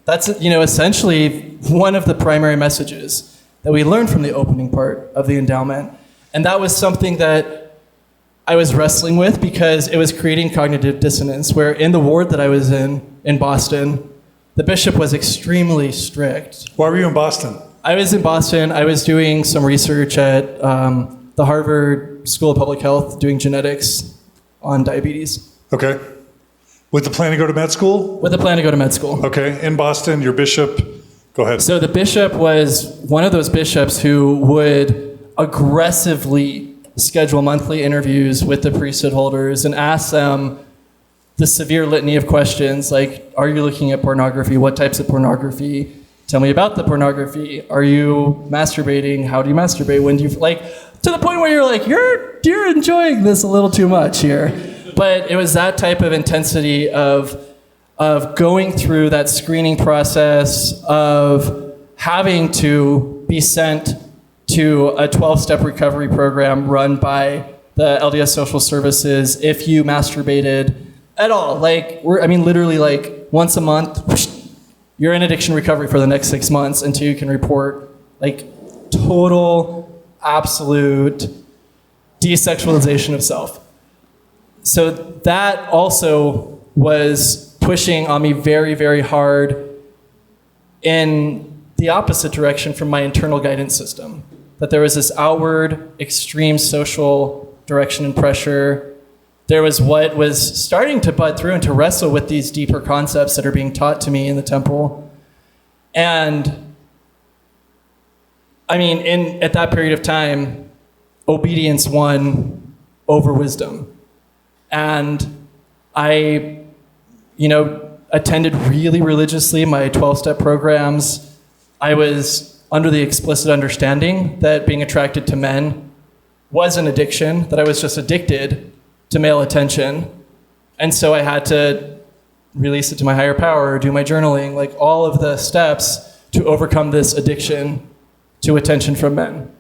That's, essentially one of the primary messages that we learned from the opening part of the endowment. And that was something that I was wrestling with because it was creating cognitive dissonance, where in the ward that I was in Boston, the bishop was extremely strict. Why were you in Boston? I was in Boston. I was doing some research at the Harvard School of Public Health, doing genetics on diabetes. Okay. With the plan to go to med school? With the plan to go to med school. Okay. In Boston, your bishop, go ahead. So the bishop was one of those bishops who would aggressively schedule monthly interviews with the priesthood holders and ask them the severe litany of questions like, are you looking at pornography? What types of pornography? Tell me about the pornography. Are you masturbating? How do you masturbate? When do you, to the point where you're like, you're enjoying this a little too much here. But it was that type of intensity of going through that screening process, of having to be sent to a 12-step recovery program run by the LDS Social Services if you masturbated at all. Literally once a month, whoosh, you're in addiction recovery for the next 6 months until you can report total, absolute desexualization of self. So that also was pushing on me very, very hard in the opposite direction from my internal guidance system. That there was this outward, extreme social direction and pressure. There was what was starting to bud through and to wrestle with these deeper concepts that are being taught to me in the temple. And at that period of time, obedience won over wisdom. And I, attended really religiously my 12-step programs. I was under the explicit understanding that being attracted to men was an addiction, that I was just addicted to male attention. And so I had to release it to my higher power, do my journaling, like all of the steps to overcome this addiction to attention from men,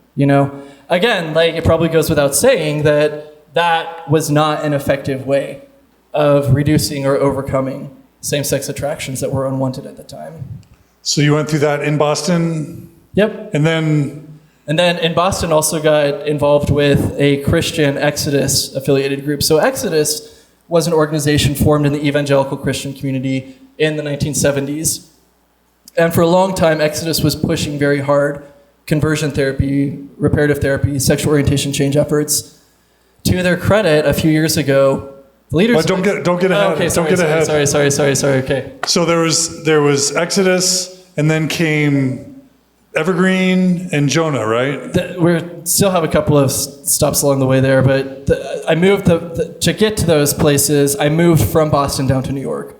Again, like it probably goes without saying that was not an effective way of reducing or overcoming same-sex attractions that were unwanted at the time. So you went through that in Boston? Yep. And then in Boston also got involved with a Christian Exodus affiliated group. So Exodus was an organization formed in the evangelical Christian community in the 1970s. And for a long time, Exodus was pushing very hard conversion therapy, reparative therapy, sexual orientation change efforts. To their credit, a few years ago, the leaders... But don't get ahead. Okay, don't get ahead. Sorry, okay. So there was Exodus, and then came Evergreen and JONAH, right? We still have a couple of stops along the way there, but I moved to get to those places, I moved from Boston down to New York.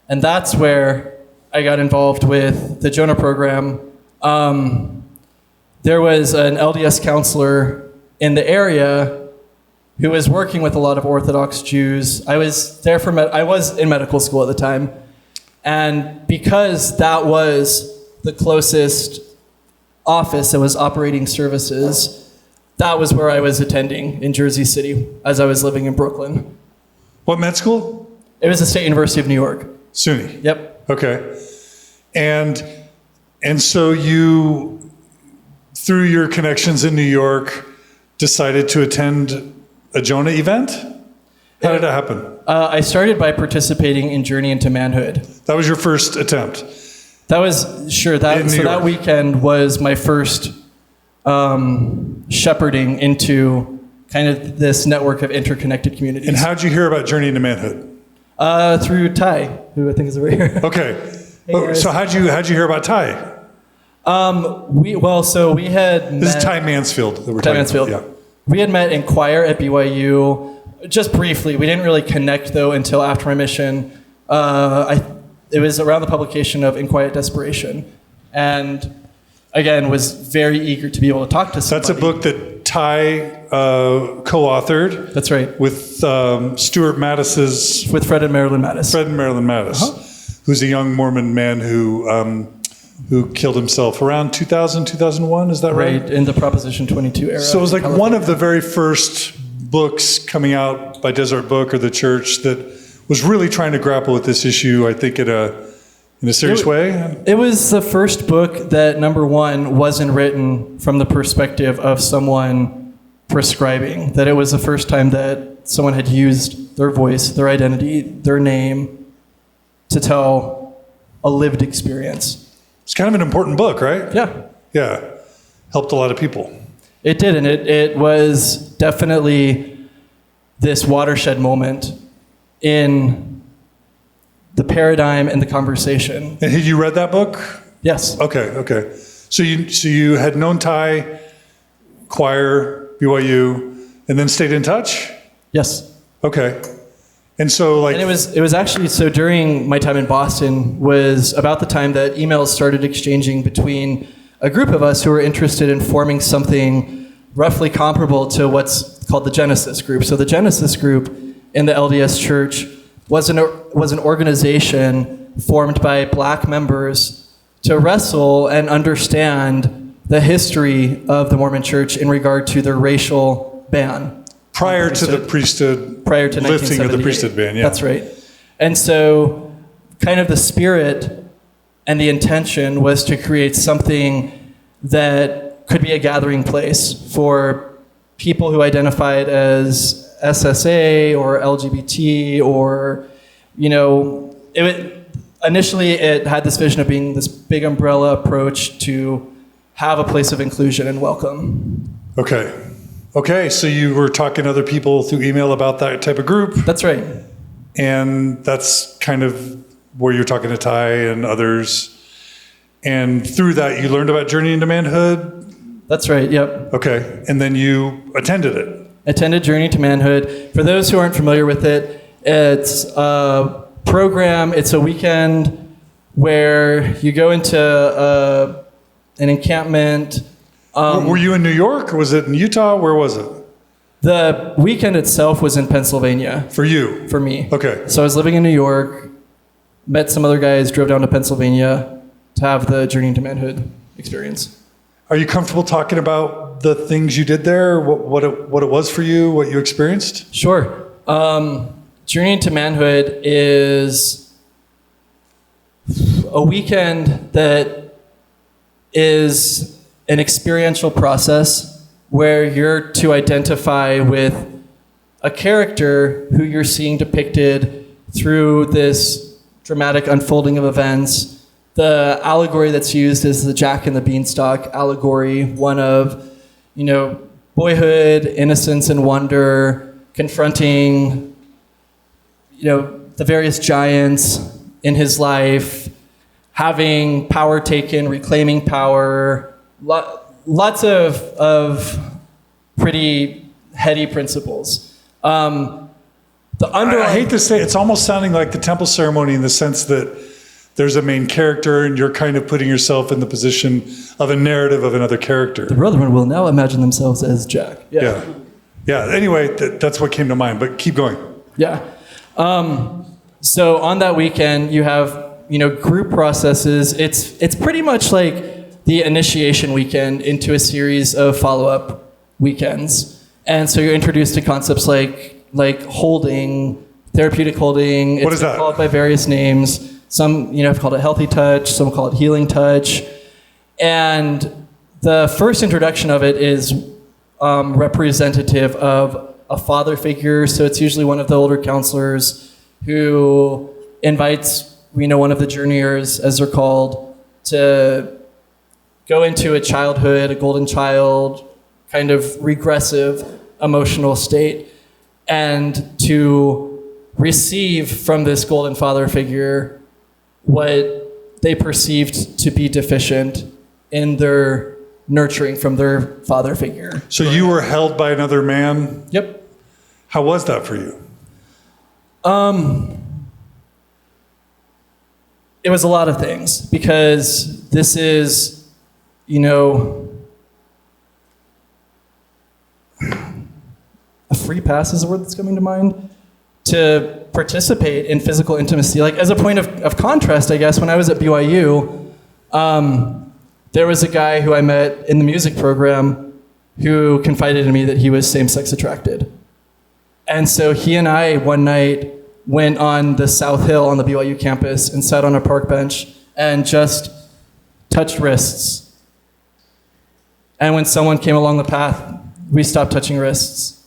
And that's where I got involved with the JONAH program. There was an LDS counselor in the area who was working with a lot of Orthodox Jews. I was there I was in medical school at the time. And because that was the closest office that was operating services, that was where I was attending in Jersey City as I was living in Brooklyn. What med school? It was the State University of New York. SUNY. Yep. Okay. And so you, through your connections in New York, decided to attend a JONAH event? How did that happen? I started by participating in Journey into Manhood. That was your first attempt? That was, sure. That weekend was my first shepherding into kind of this network of interconnected communities. And how'd you hear about Journey into Manhood? Through Ty, who I think is over here. Okay. Hey, so how'd you hear about Ty? We had met... This is Ty Mansfield that we're Ty talking Mansfield. about. Yeah. We had met in choir at BYU, just briefly. We didn't really connect, though, until after my mission. It was around the publication of In Quiet Desperation. And, again, was very eager to be able to talk to somebody. That's a book that Ty co-authored. That's right. With Stuart Mattis's... With Fred and Marilyn Mattis. Fred and Marilyn Mattis, who's a young Mormon man who killed himself around 2000, 2001, is that right? Right, in the Proposition 22 era. So it was like one of the very first books coming out by Desert Book or the church that was really trying to grapple with this issue, I think, in a serious way. It was the first book that, number one, wasn't written from the perspective of someone prescribing, that it was the first time that someone had used their voice, their identity, their name to tell a lived experience. It's kind of an important book, right? Yeah. Yeah. Helped a lot of people. It did, and it was definitely this watershed moment in the paradigm and the conversation. And had you read that book? Yes. Okay. So you had known Ty, choir, BYU, and then stayed in touch? Yes. Okay. And so And it was actually, so during my time in Boston was about the time that emails started exchanging between a group of us who were interested in forming something roughly comparable to what's called the Genesis group. So the Genesis group in the LDS Church was an organization formed by black members to wrestle and understand the history of the Mormon Church in regard to their racial ban. Prior to the priesthood, prior to lifting of the priesthood ban, yeah. That's right. And so kind of the spirit and the intention was to create something that could be a gathering place for people who identified as SSA or LGBT or, initially it had this vision of being this big umbrella approach to have a place of inclusion and welcome. Okay, so you were talking to other people through email about that type of group? That's right. And that's kind of where you're talking to Ty and others. And through that, you learned about Journey into Manhood? That's right, yep. Okay, and then you attended it? attended Journey to Manhood. For those who aren't familiar with it, it's a program, it's a weekend where you go into an encampment. Were you in New York or was it in Utah? Where was it? The weekend itself was in Pennsylvania. For you? For me. Okay. So I was living in New York, met some other guys, drove down to Pennsylvania to have the Journey to Manhood experience. Are you comfortable talking about the things you did there, what it was for you, what you experienced? Sure. Journey to Manhood is a weekend that is an experiential process where you're to identify with a character who you're seeing depicted through this dramatic unfolding of events. The allegory that's used is the Jack and the Beanstalk allegory, one of, boyhood, innocence, and wonder, confronting, the various giants in his life, having power taken, reclaiming power, lots of pretty heady principles. I hate to say, it's almost sounding like the temple ceremony in the sense that there's a main character and you're kind of putting yourself in the position of a narrative of another character. The brethren will now imagine themselves as Jack. Yeah. Anyway, that's what came to mind, but keep going. Yeah. So on that weekend, you have, group processes. It's pretty much like the initiation weekend into a series of follow-up weekends. And so you're introduced to concepts like holding, therapeutic holding. What is that? It's called by various names. Some, have called it healthy touch. Some call it healing touch. And the first introduction of it is representative of a father figure. So it's usually one of the older counselors who invites, one of the journeyers, as they're called, to go into a childhood, a golden child, kind of regressive emotional state, and to receive from this golden father figure what they perceived to be deficient in their nurturing from their father figure. So you were held by another man? Yep. How was that for you? It was a lot of things, because this is, a free pass is the word that's coming to mind, to participate in physical intimacy. Like, as a point of contrast, I guess, when I was at BYU, there was a guy who I met in the music program who confided in me that he was same-sex attracted. And so he and I, one night, went on the South Hill on the BYU campus and sat on a park bench and just touched wrists. And when someone came along the path, we stopped touching wrists.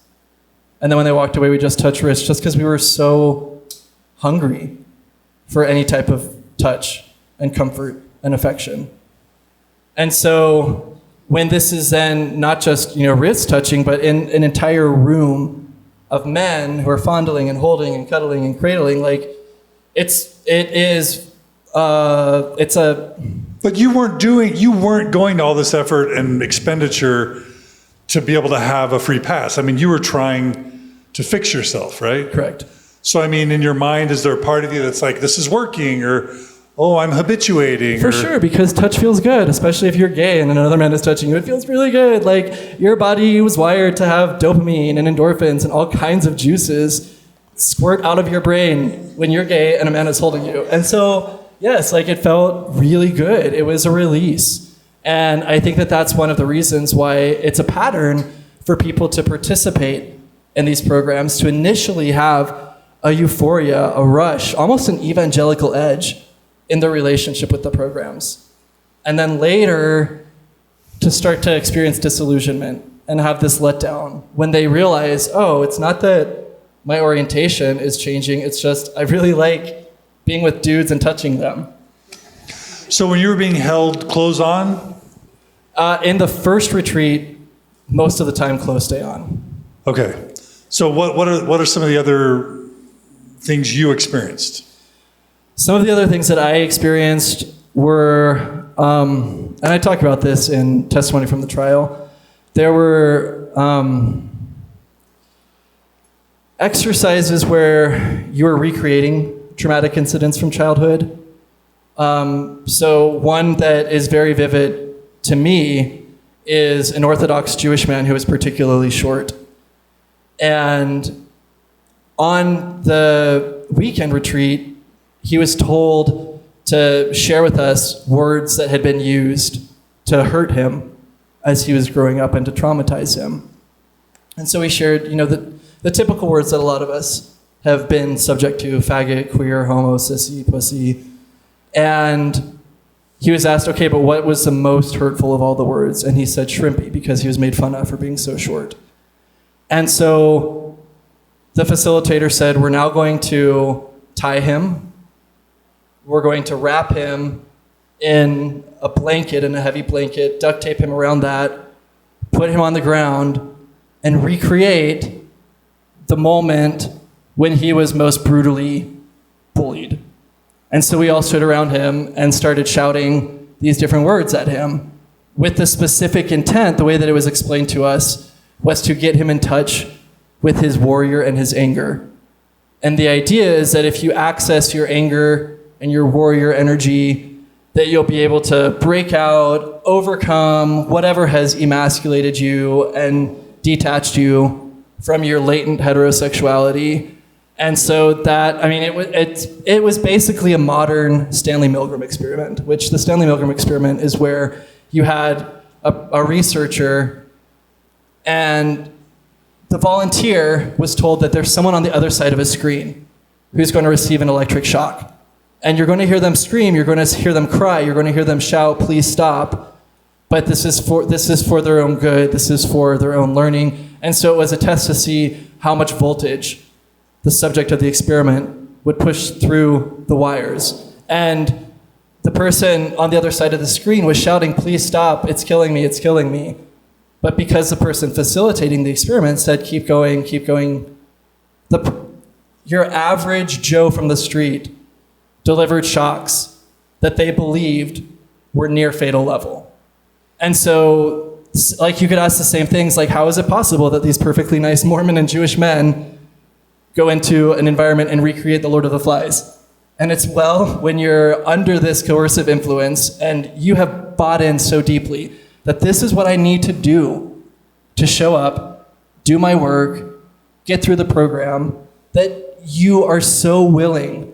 And then when they walked away, we just touched wrists, just because we were so hungry for any type of touch and comfort and affection. And so when this is then not just, wrist touching, but in an entire room of men who are fondling and holding and cuddling and cradling, it's a... But you weren't going to all this effort and expenditure to be able to have a free pass. I mean, you were trying to fix yourself, right? Correct. So, I mean, in your mind, is there a part of you that's like, this is working, or, oh, I'm habituating? For sure, because touch feels good, especially if you're gay and another man is touching you. It feels really good. Like, your body was wired to have dopamine and endorphins and all kinds of juices squirt out of your brain when you're gay and a man is holding you. And so, yes, it felt really good. It was a release. And I think that that's one of the reasons why it's a pattern for people to participate in these programs, to initially have a euphoria, a rush, almost an evangelical edge in their relationship with the programs. And then later to start to experience disillusionment and have this letdown when they realize, oh, it's not that my orientation is changing, it's just I really like being with dudes and touching them. So when you were being held, clothes on? In the first retreat, most of the time, clothes stay on. Okay. So what are some of the other things you experienced? Some of the other things that I experienced were, and I talk about this in testimony from the trial, there were exercises where you're recreating traumatic incidents from childhood. So one that is very vivid to me is an Orthodox Jewish man who was particularly short. And on the weekend retreat, he was told to share with us words that had been used to hurt him as he was growing up and to traumatize him. And so he shared, the typical words that a lot of us have been subject to: faggot, queer, homo, sissy, pussy. And he was asked, okay, but what was the most hurtful of all the words? And he said shrimpy, because he was made fun of for being so short. And so the facilitator said, we're now going to tie him. We're going to wrap him in a blanket, in a heavy blanket, duct tape him around that, put him on the ground, and recreate the moment when he was most brutally bullied. And so we all stood around him and started shouting these different words at him with the specific intent. The way that it was explained to us was to get him in touch with his warrior and his anger. And the idea is that if you access your anger and your warrior energy, that you'll be able to break out, overcome whatever has emasculated you and detached you from your latent heterosexuality. And so that, it was basically a modern Stanley Milgram experiment, which the Stanley Milgram experiment is where you had a researcher, and the volunteer was told that there's someone on the other side of a screen who's going to receive an electric shock. And you're going to hear them scream, you're going to hear them cry, you're going to hear them shout, please stop. But this is for their own good, this is for their own learning. And so it was a test to see how much voltage the subject of the experiment would push through the wires. And the person on the other side of the screen was shouting, please stop, it's killing me, it's killing me. But because the person facilitating the experiment said, keep going, your average Joe from the street delivered shocks that they believed were near fatal level. And so, you could ask the same things, how is it possible that these perfectly nice Mormon and Jewish men go into an environment and recreate the Lord of the Flies? And it's, when you're under this coercive influence and you have bought in so deeply that this is what I need to do to show up, do my work, get through the program, that you are so willing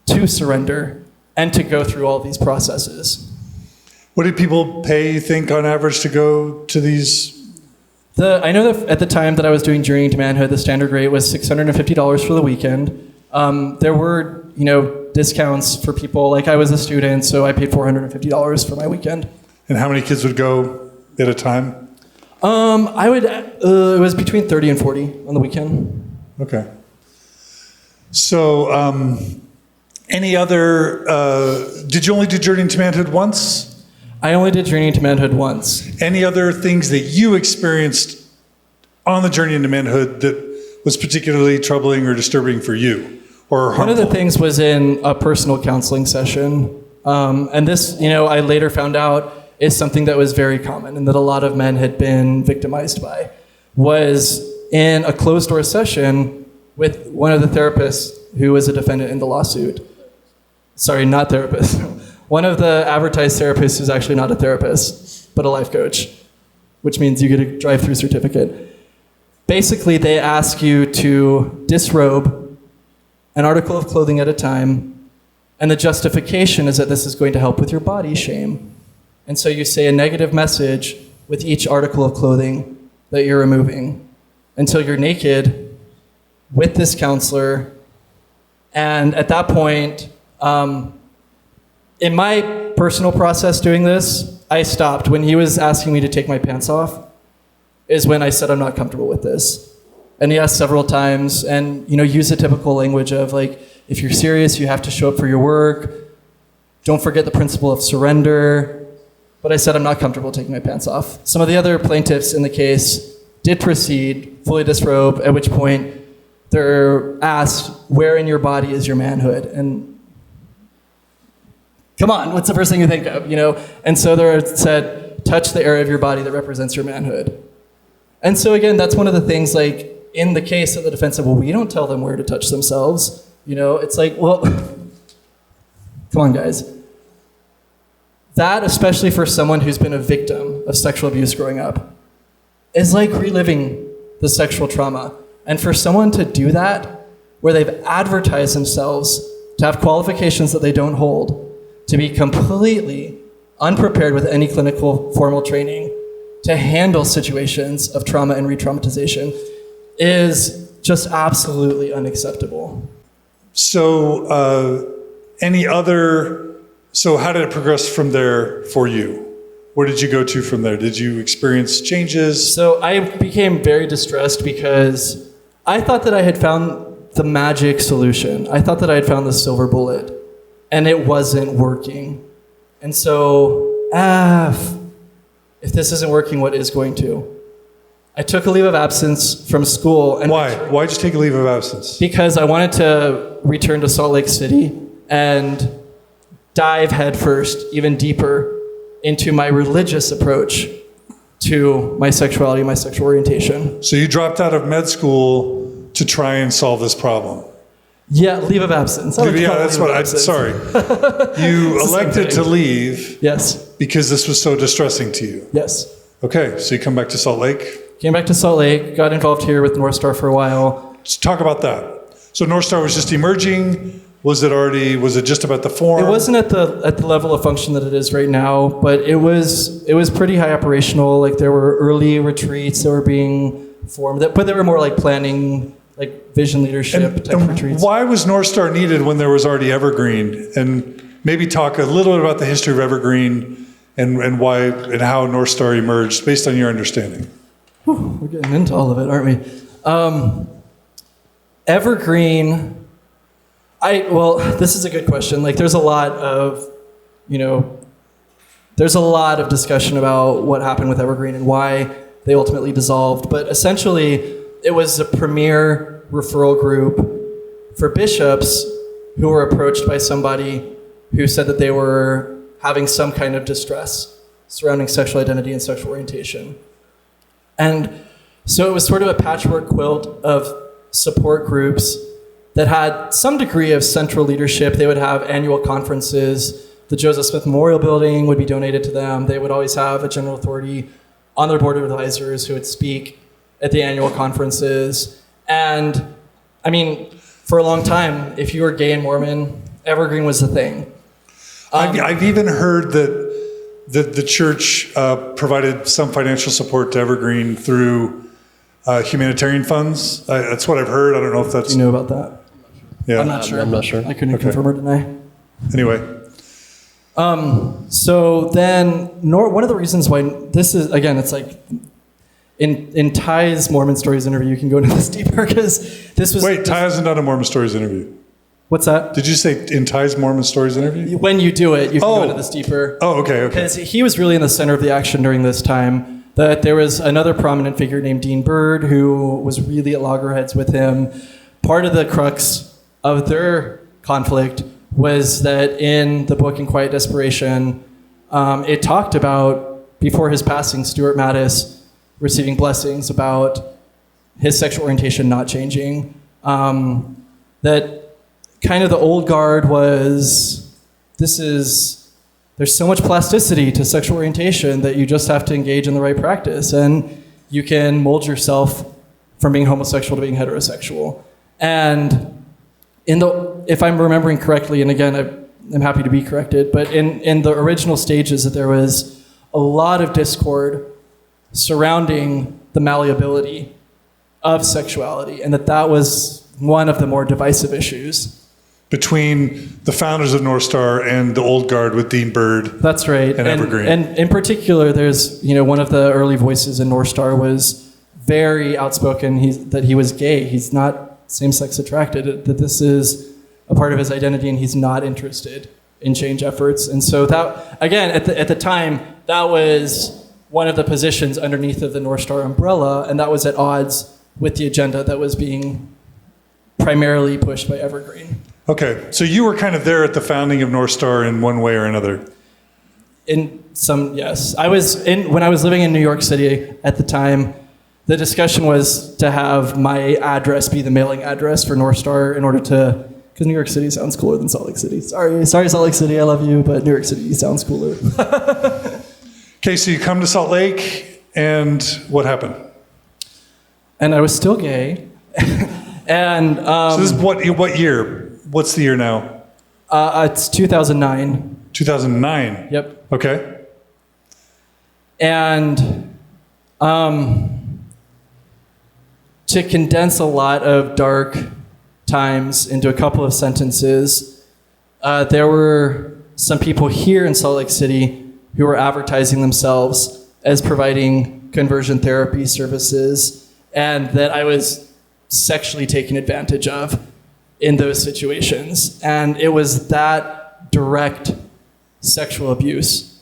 to surrender and to go through all these processes. What did people pay, you think, on average to go to these? I know that at the time that I was doing Journey to Manhood, the standard rate was $650 for the weekend. There were, discounts for people. I was a student, so I paid $450 for my weekend. And how many kids would go at a time? It was between 30 and 40 on the weekend. Okay. So, any other, did you only do Journey to Manhood once? I only did Journey into Manhood once. Any other things that you experienced on the journey into manhood that was particularly troubling or disturbing for you, or harmful? One of the things was in a personal counseling session. And this, I later found out is something that was very common and that a lot of men had been victimized by, was in a closed-door session with one of the therapists who was a defendant in the lawsuit. Sorry, not therapist. One of the advertised therapists who's actually not a therapist, but a life coach, which means you get a drive-through certificate. Basically, they ask you to disrobe an article of clothing at a time, and the justification is that this is going to help with your body shame. And so you say a negative message with each article of clothing that you're removing until you're naked with this counselor. And at that point, in my personal process doing this, I stopped. When he was asking me to take my pants off, is when I said I'm not comfortable with this. And he asked several times, and use the typical language of if you're serious, you have to show up for your work. Don't forget the principle of surrender. But I said I'm not comfortable taking my pants off. Some of the other plaintiffs in the case did proceed, fully disrobe, at which point they're asked, where in your body is your manhood? And come on, what's the first thing you think of, And so they're said, touch the area of your body that represents your manhood. And so again, that's one of the things, in the case of the defense said, well, we don't tell them where to touch themselves. It's like, well, come on, guys. That, especially for someone who's been a victim of sexual abuse growing up, is like reliving the sexual trauma. And for someone to do that, where they've advertised themselves to have qualifications that they don't hold, to be completely unprepared with any clinical formal training, to handle situations of trauma and re-traumatization, is just absolutely unacceptable. So, so how did it progress from there for you? Where did you go to from there? Did you experience changes? So I became very distressed because I thought that I had found the magic solution. I thought that I had found the silver bullet, and it wasn't working. And so, if this isn't working, what is going to? I took a leave of absence from school. And why? Why did you take a leave of absence? Because I wanted to return to Salt Lake City and dive headfirst, even deeper, into my religious approach to my sexuality, my sexual orientation. So you dropped out of med school to try and solve this problem? Yeah, leave of absence. Sorry. You elected to leave. Yes. Because this was so distressing to you. Yes. Okay, so you come back to Salt Lake? Came back to Salt Lake, got involved here with Northstar for a while. Let's talk about that. So Northstar was just emerging. Was it just about the form? It wasn't at the level of function that it is right now, but it was pretty high operational. Like there were early retreats that were being formed, but they were more like planning, like vision leadership type retreats. Why was Northstar needed when there was already Evergreen? And maybe talk a little bit about the history of Evergreen and why and how Northstar emerged based on your understanding. Whew, we're getting into all of it, aren't we? Evergreen. This is a good question. Like, there's a lot of discussion about what happened with Evergreen and why they ultimately dissolved. But essentially, it was a premier referral group for bishops who were approached by somebody who said that they were having some kind of distress surrounding sexual identity and sexual orientation. And so it was sort of a patchwork quilt of support groups that had some degree of central leadership. They would have annual conferences. The Joseph Smith Memorial Building would be donated to them. They would always have a general authority on their board of advisors who would speak at the annual conferences. And I mean, for a long time, if you were gay and Mormon, Evergreen was the thing. I've even heard that the church provided some financial support to Evergreen through humanitarian funds. That's what I've heard. I don't know if that's... Do you know about that? Yeah. I'm not sure. I'm not sure. I couldn't confirm or deny. Anyway. So then, one of the reasons why this is, again, it's like, in Ty's Mormon Stories interview, you can go into this deeper, because this was... Wait, Ty hasn't done a Mormon Stories interview. What's that? Did you say in Ty's Mormon Stories interview? When you do it, you can go into this deeper. Oh, okay. Because he was really in the center of the action during this time. That there was another prominent figure named Dean Bird who was really at loggerheads with him. Part of the crux of their conflict was that in the book In Quiet Desperation, it talked about, before his passing, Stuart Mattis receiving blessings about his sexual orientation not changing. That kind of the old guard was, there's so much plasticity to sexual orientation that you just have to engage in the right practice, and you can mold yourself from being homosexual to being heterosexual. And if I'm remembering correctly, and again, I'm happy to be corrected, but in the original stages, that there was a lot of discord surrounding the malleability of sexuality, and that was one of the more divisive issues. Between the founders of Northstar and the old guard with Dean Bird. That's right. And Evergreen. And in particular, there's, one of the early voices in Northstar was very outspoken that he was gay. He's not same-sex attracted, that this is a part of his identity, and he's not interested in change efforts. And so that, again, at the time, that was one of the positions underneath of the Northstar umbrella, and that was at odds with the agenda that was being primarily pushed by Evergreen. Okay, so you were kind of there at the founding of Northstar in one way or another. In some, yes. When I was living in New York City at the time, the discussion was to have my address be the mailing address for Northstar in order to, because New York City sounds cooler than Salt Lake City. Sorry, Salt Lake City, I love you, but New York City sounds cooler. Okay, so you come to Salt Lake, and what happened? And I was still gay. And so this is what year? What's the year now? It's 2009. 2009. Yep. Okay. And to condense a lot of dark times into a couple of sentences, there were some people here in Salt Lake City who were advertising themselves as providing conversion therapy services, and that I was sexually taken advantage of in those situations. And it was that direct sexual abuse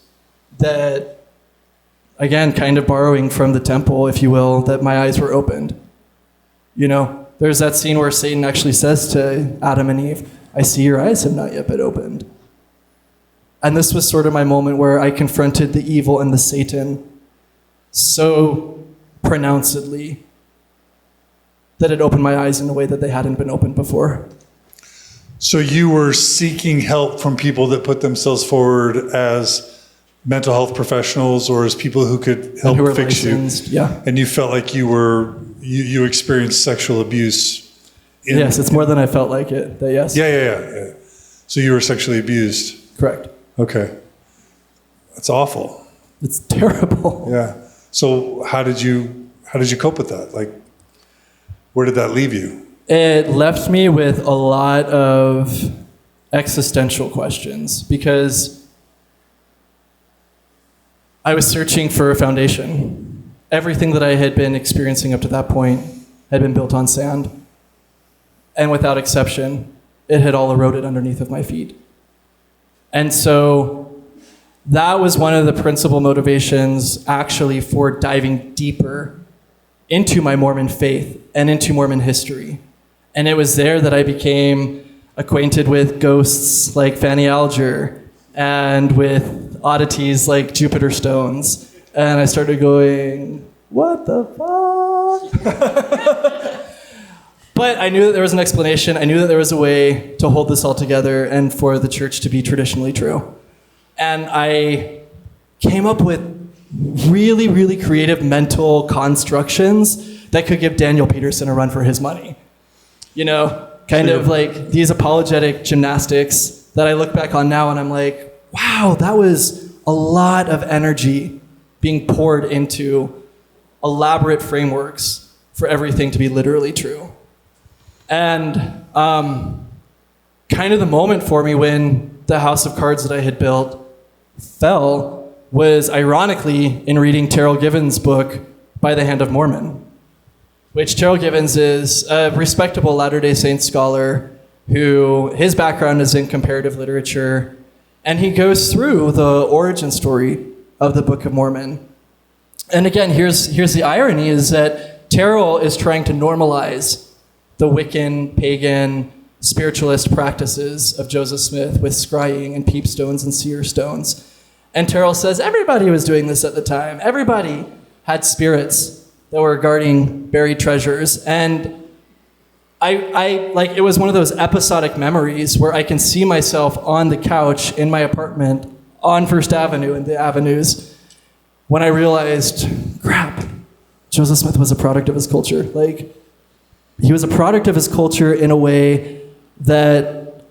that, again, kind of borrowing from the temple, if you will, that my eyes were opened. You know, there's that scene where Satan actually says to Adam and Eve, I see your eyes have not yet been opened. And this was sort of my moment where I confronted the evil and the Satan so pronouncedly that it opened my eyes in a way that they hadn't been opened before. So you were seeking help from people that put themselves forward as mental health professionals or as people who could help fix licensed, you. Yeah. And you felt like you experienced sexual abuse. Yes, it's more than I felt like it. Yes. Yeah. So you were sexually abused. Correct. Okay. That's awful. It's terrible. Yeah. So how did you cope with that? Like, where did that leave you? It left me with a lot of existential questions because I was searching for a foundation. Everything that I had been experiencing up to that point had been built on sand. And without exception, it had all eroded underneath of my feet. And so that was one of the principal motivations actually for diving deeper into my Mormon faith and into Mormon history. And it was there that I became acquainted with ghosts like Fanny Alger and with oddities like Jupiter stones. And I started going, what the fuck? But I knew that there was an explanation. I knew that there was a way to hold this all together and for the church to be traditionally true. And I came up with really, really creative mental constructions that could give Daniel Peterson a run for his money. You know, kind of like these apologetic gymnastics that I look back on now and I'm like, wow, that was a lot of energy being poured into elaborate frameworks for everything to be literally true. And kind of the moment for me when the house of cards that I had built fell was ironically in reading Terrell Givens' book, By the Hand of Mormon, which Terrell Givens is a respectable Latter-day Saints scholar who his background is in comparative literature, and he goes through the origin story of the Book of Mormon. And again, here's the irony is that Terrell is trying to normalize the Wiccan, pagan, spiritualist practices of Joseph Smith with scrying and peepstones and seer stones. And Terrell says everybody was doing this at the time. Everybody had spirits that were guarding buried treasures. And I like, it was one of those episodic memories where I can see myself on the couch in my apartment on First Avenue and the avenues when I realized, crap, Joseph Smith was a product of his culture. Like, he was a product of his culture in a way that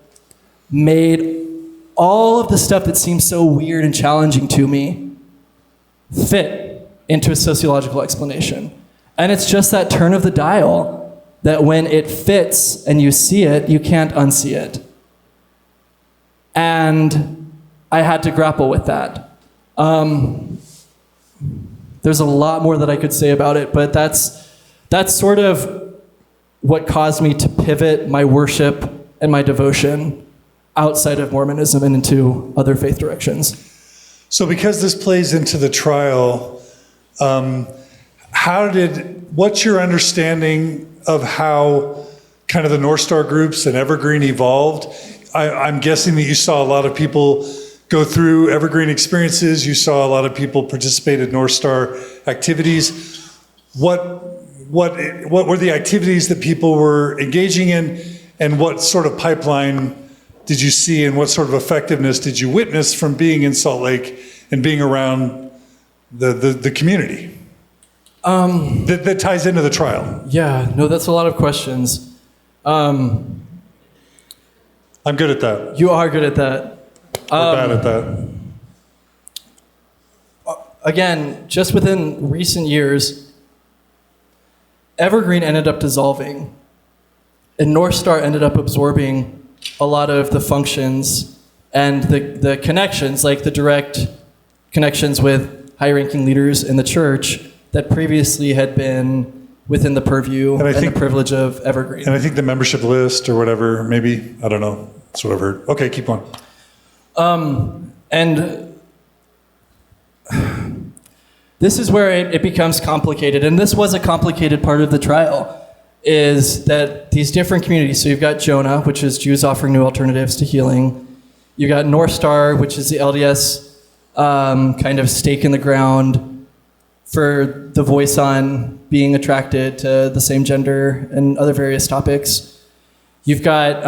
made all of the stuff that seems so weird and challenging to me fit into a sociological explanation. And it's just that turn of the dial that when it fits and you see it, you can't unsee it. And I had to grapple with that. There's a lot more that I could say about it, but that's sort of what caused me to pivot my worship and my devotion outside of Mormonism and into other faith directions. So because this plays into the trial, what's your understanding of how kind of the Northstar groups and Evergreen evolved? I'm guessing that you saw a lot of people go through Evergreen experiences. You saw a lot of people participate in Northstar activities. what were the activities that people were engaging in, and what sort of pipeline did you see, and what sort of effectiveness did you witness from being in Salt Lake and being around the community that ties into the trial? Yeah, no, that's a lot of questions. I'm good at that. You are good at that. We're bad at that. Again, just within recent years, Evergreen ended up dissolving, and Northstar ended up absorbing a lot of the functions and the connections, like the direct connections with high-ranking leaders in the church that previously had been within the purview and the privilege of Evergreen. And I think the membership list or whatever, maybe, I don't know, that's what I've heard. Okay, keep going. And this is where it becomes complicated, and this was a complicated part of the trial, is that these different communities, so you've got JONAH, which is Jews offering new alternatives to healing. You got Northstar, which is the LDS kind of stake in the ground for the voice on being attracted to the same gender and other various topics. You've got,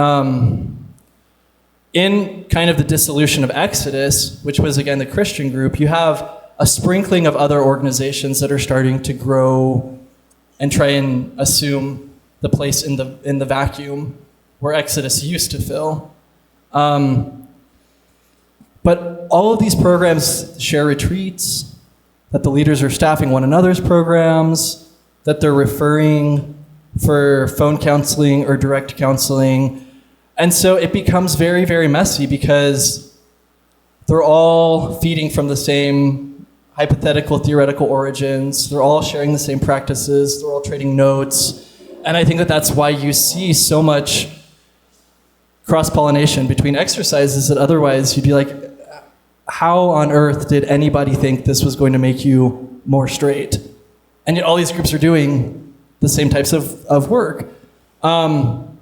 in kind of the dissolution of Exodus, which was again the Christian group, you have a sprinkling of other organizations that are starting to grow and try and assume the place in the vacuum where Exodus used to fill. But all of these programs share retreats, that the leaders are staffing one another's programs, that they're referring for phone counseling or direct counseling. And so it becomes very, very messy because they're all feeding from the same hypothetical, theoretical origins. They're all sharing the same practices. They're all trading notes. And I think that that's why you see so much cross-pollination between exercises that otherwise you'd be like, how on earth did anybody think this was going to make you more straight? And yet all these groups are doing the same types of work. In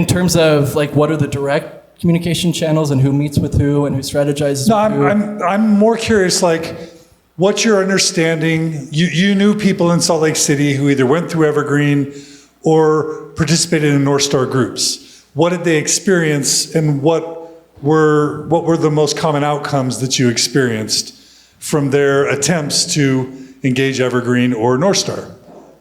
terms of like, what are the direct communication channels and who meets with who and who strategizes with who? I'm more curious, like, what's your understanding? You knew people in Salt Lake City who either went through Evergreen or participated in Northstar groups. What did they experience, and what were the most common outcomes that you experienced from their attempts to engage Evergreen or Northstar?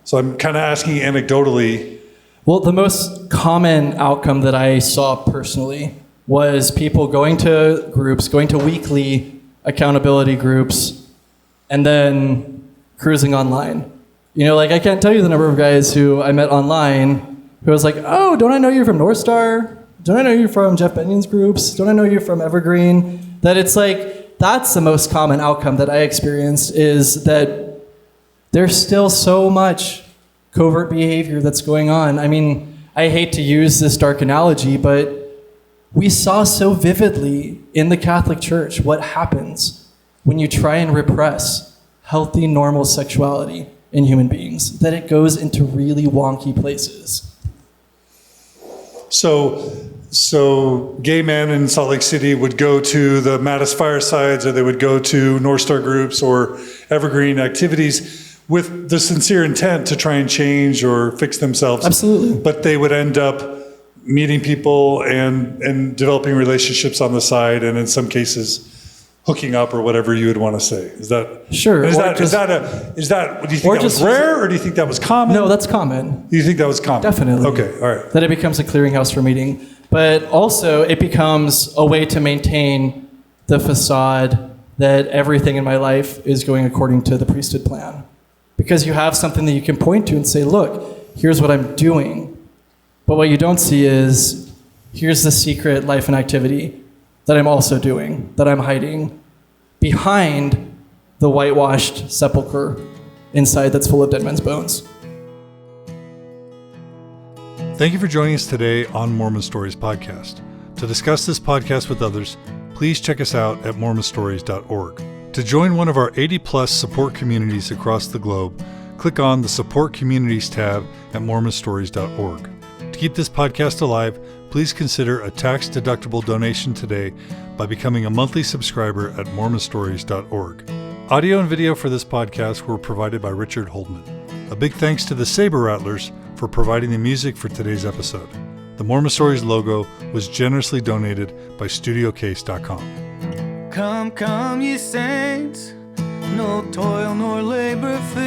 So I'm kind of asking anecdotally. Well, the most common outcome that I saw personally was people going to groups, going to weekly accountability groups, and then cruising online. You know, like, I can't tell you the number of guys who I met online who was like, oh, don't I know you from Northstar? Don't I know you from Jeff Benion's groups? Don't I know you from Evergreen? That it's like, that's the most common outcome that I experienced, is that there's still so much covert behavior that's going on. I mean, I hate to use this dark analogy, but we saw so vividly in the Catholic Church what happens when you try and repress healthy, normal sexuality in human beings, that it goes into really wonky places. So gay men in Salt Lake City would go to the Mattis Firesides, or they would go to Northstar groups or Evergreen activities with the sincere intent to try and change or fix themselves. Absolutely. But they would end up meeting people and developing relationships on the side, and in some cases hooking up, or whatever you would want to say. Is that sure? Do you think that was rare, or do you think that was common? No, that's common. Do you think that was common? Definitely. Okay, all right. That it becomes a clearinghouse for meeting, but also it becomes a way to maintain the facade that everything in my life is going according to the priesthood plan. Because you have something that you can point to and say, look, here's what I'm doing. But what you don't see is, here's the secret life and activity that I'm also doing, that I'm hiding behind the whitewashed sepulcher inside that's full of dead men's bones. Thank you for joining us today on Mormon Stories Podcast. To discuss this podcast with others, please check us out at mormonstories.org. To join one of our 80-plus support communities across the globe, click on the Support Communities tab at mormonstories.org. To keep this podcast alive, please consider a tax-deductible donation today by becoming a monthly subscriber at mormonstories.org. Audio and video for this podcast were provided by Richard Holdman. A big thanks to the Saber Rattlers for providing the music for today's episode. The Mormon Stories logo was generously donated by StudioCase.com. Come, come, ye saints, no toil nor labor fear.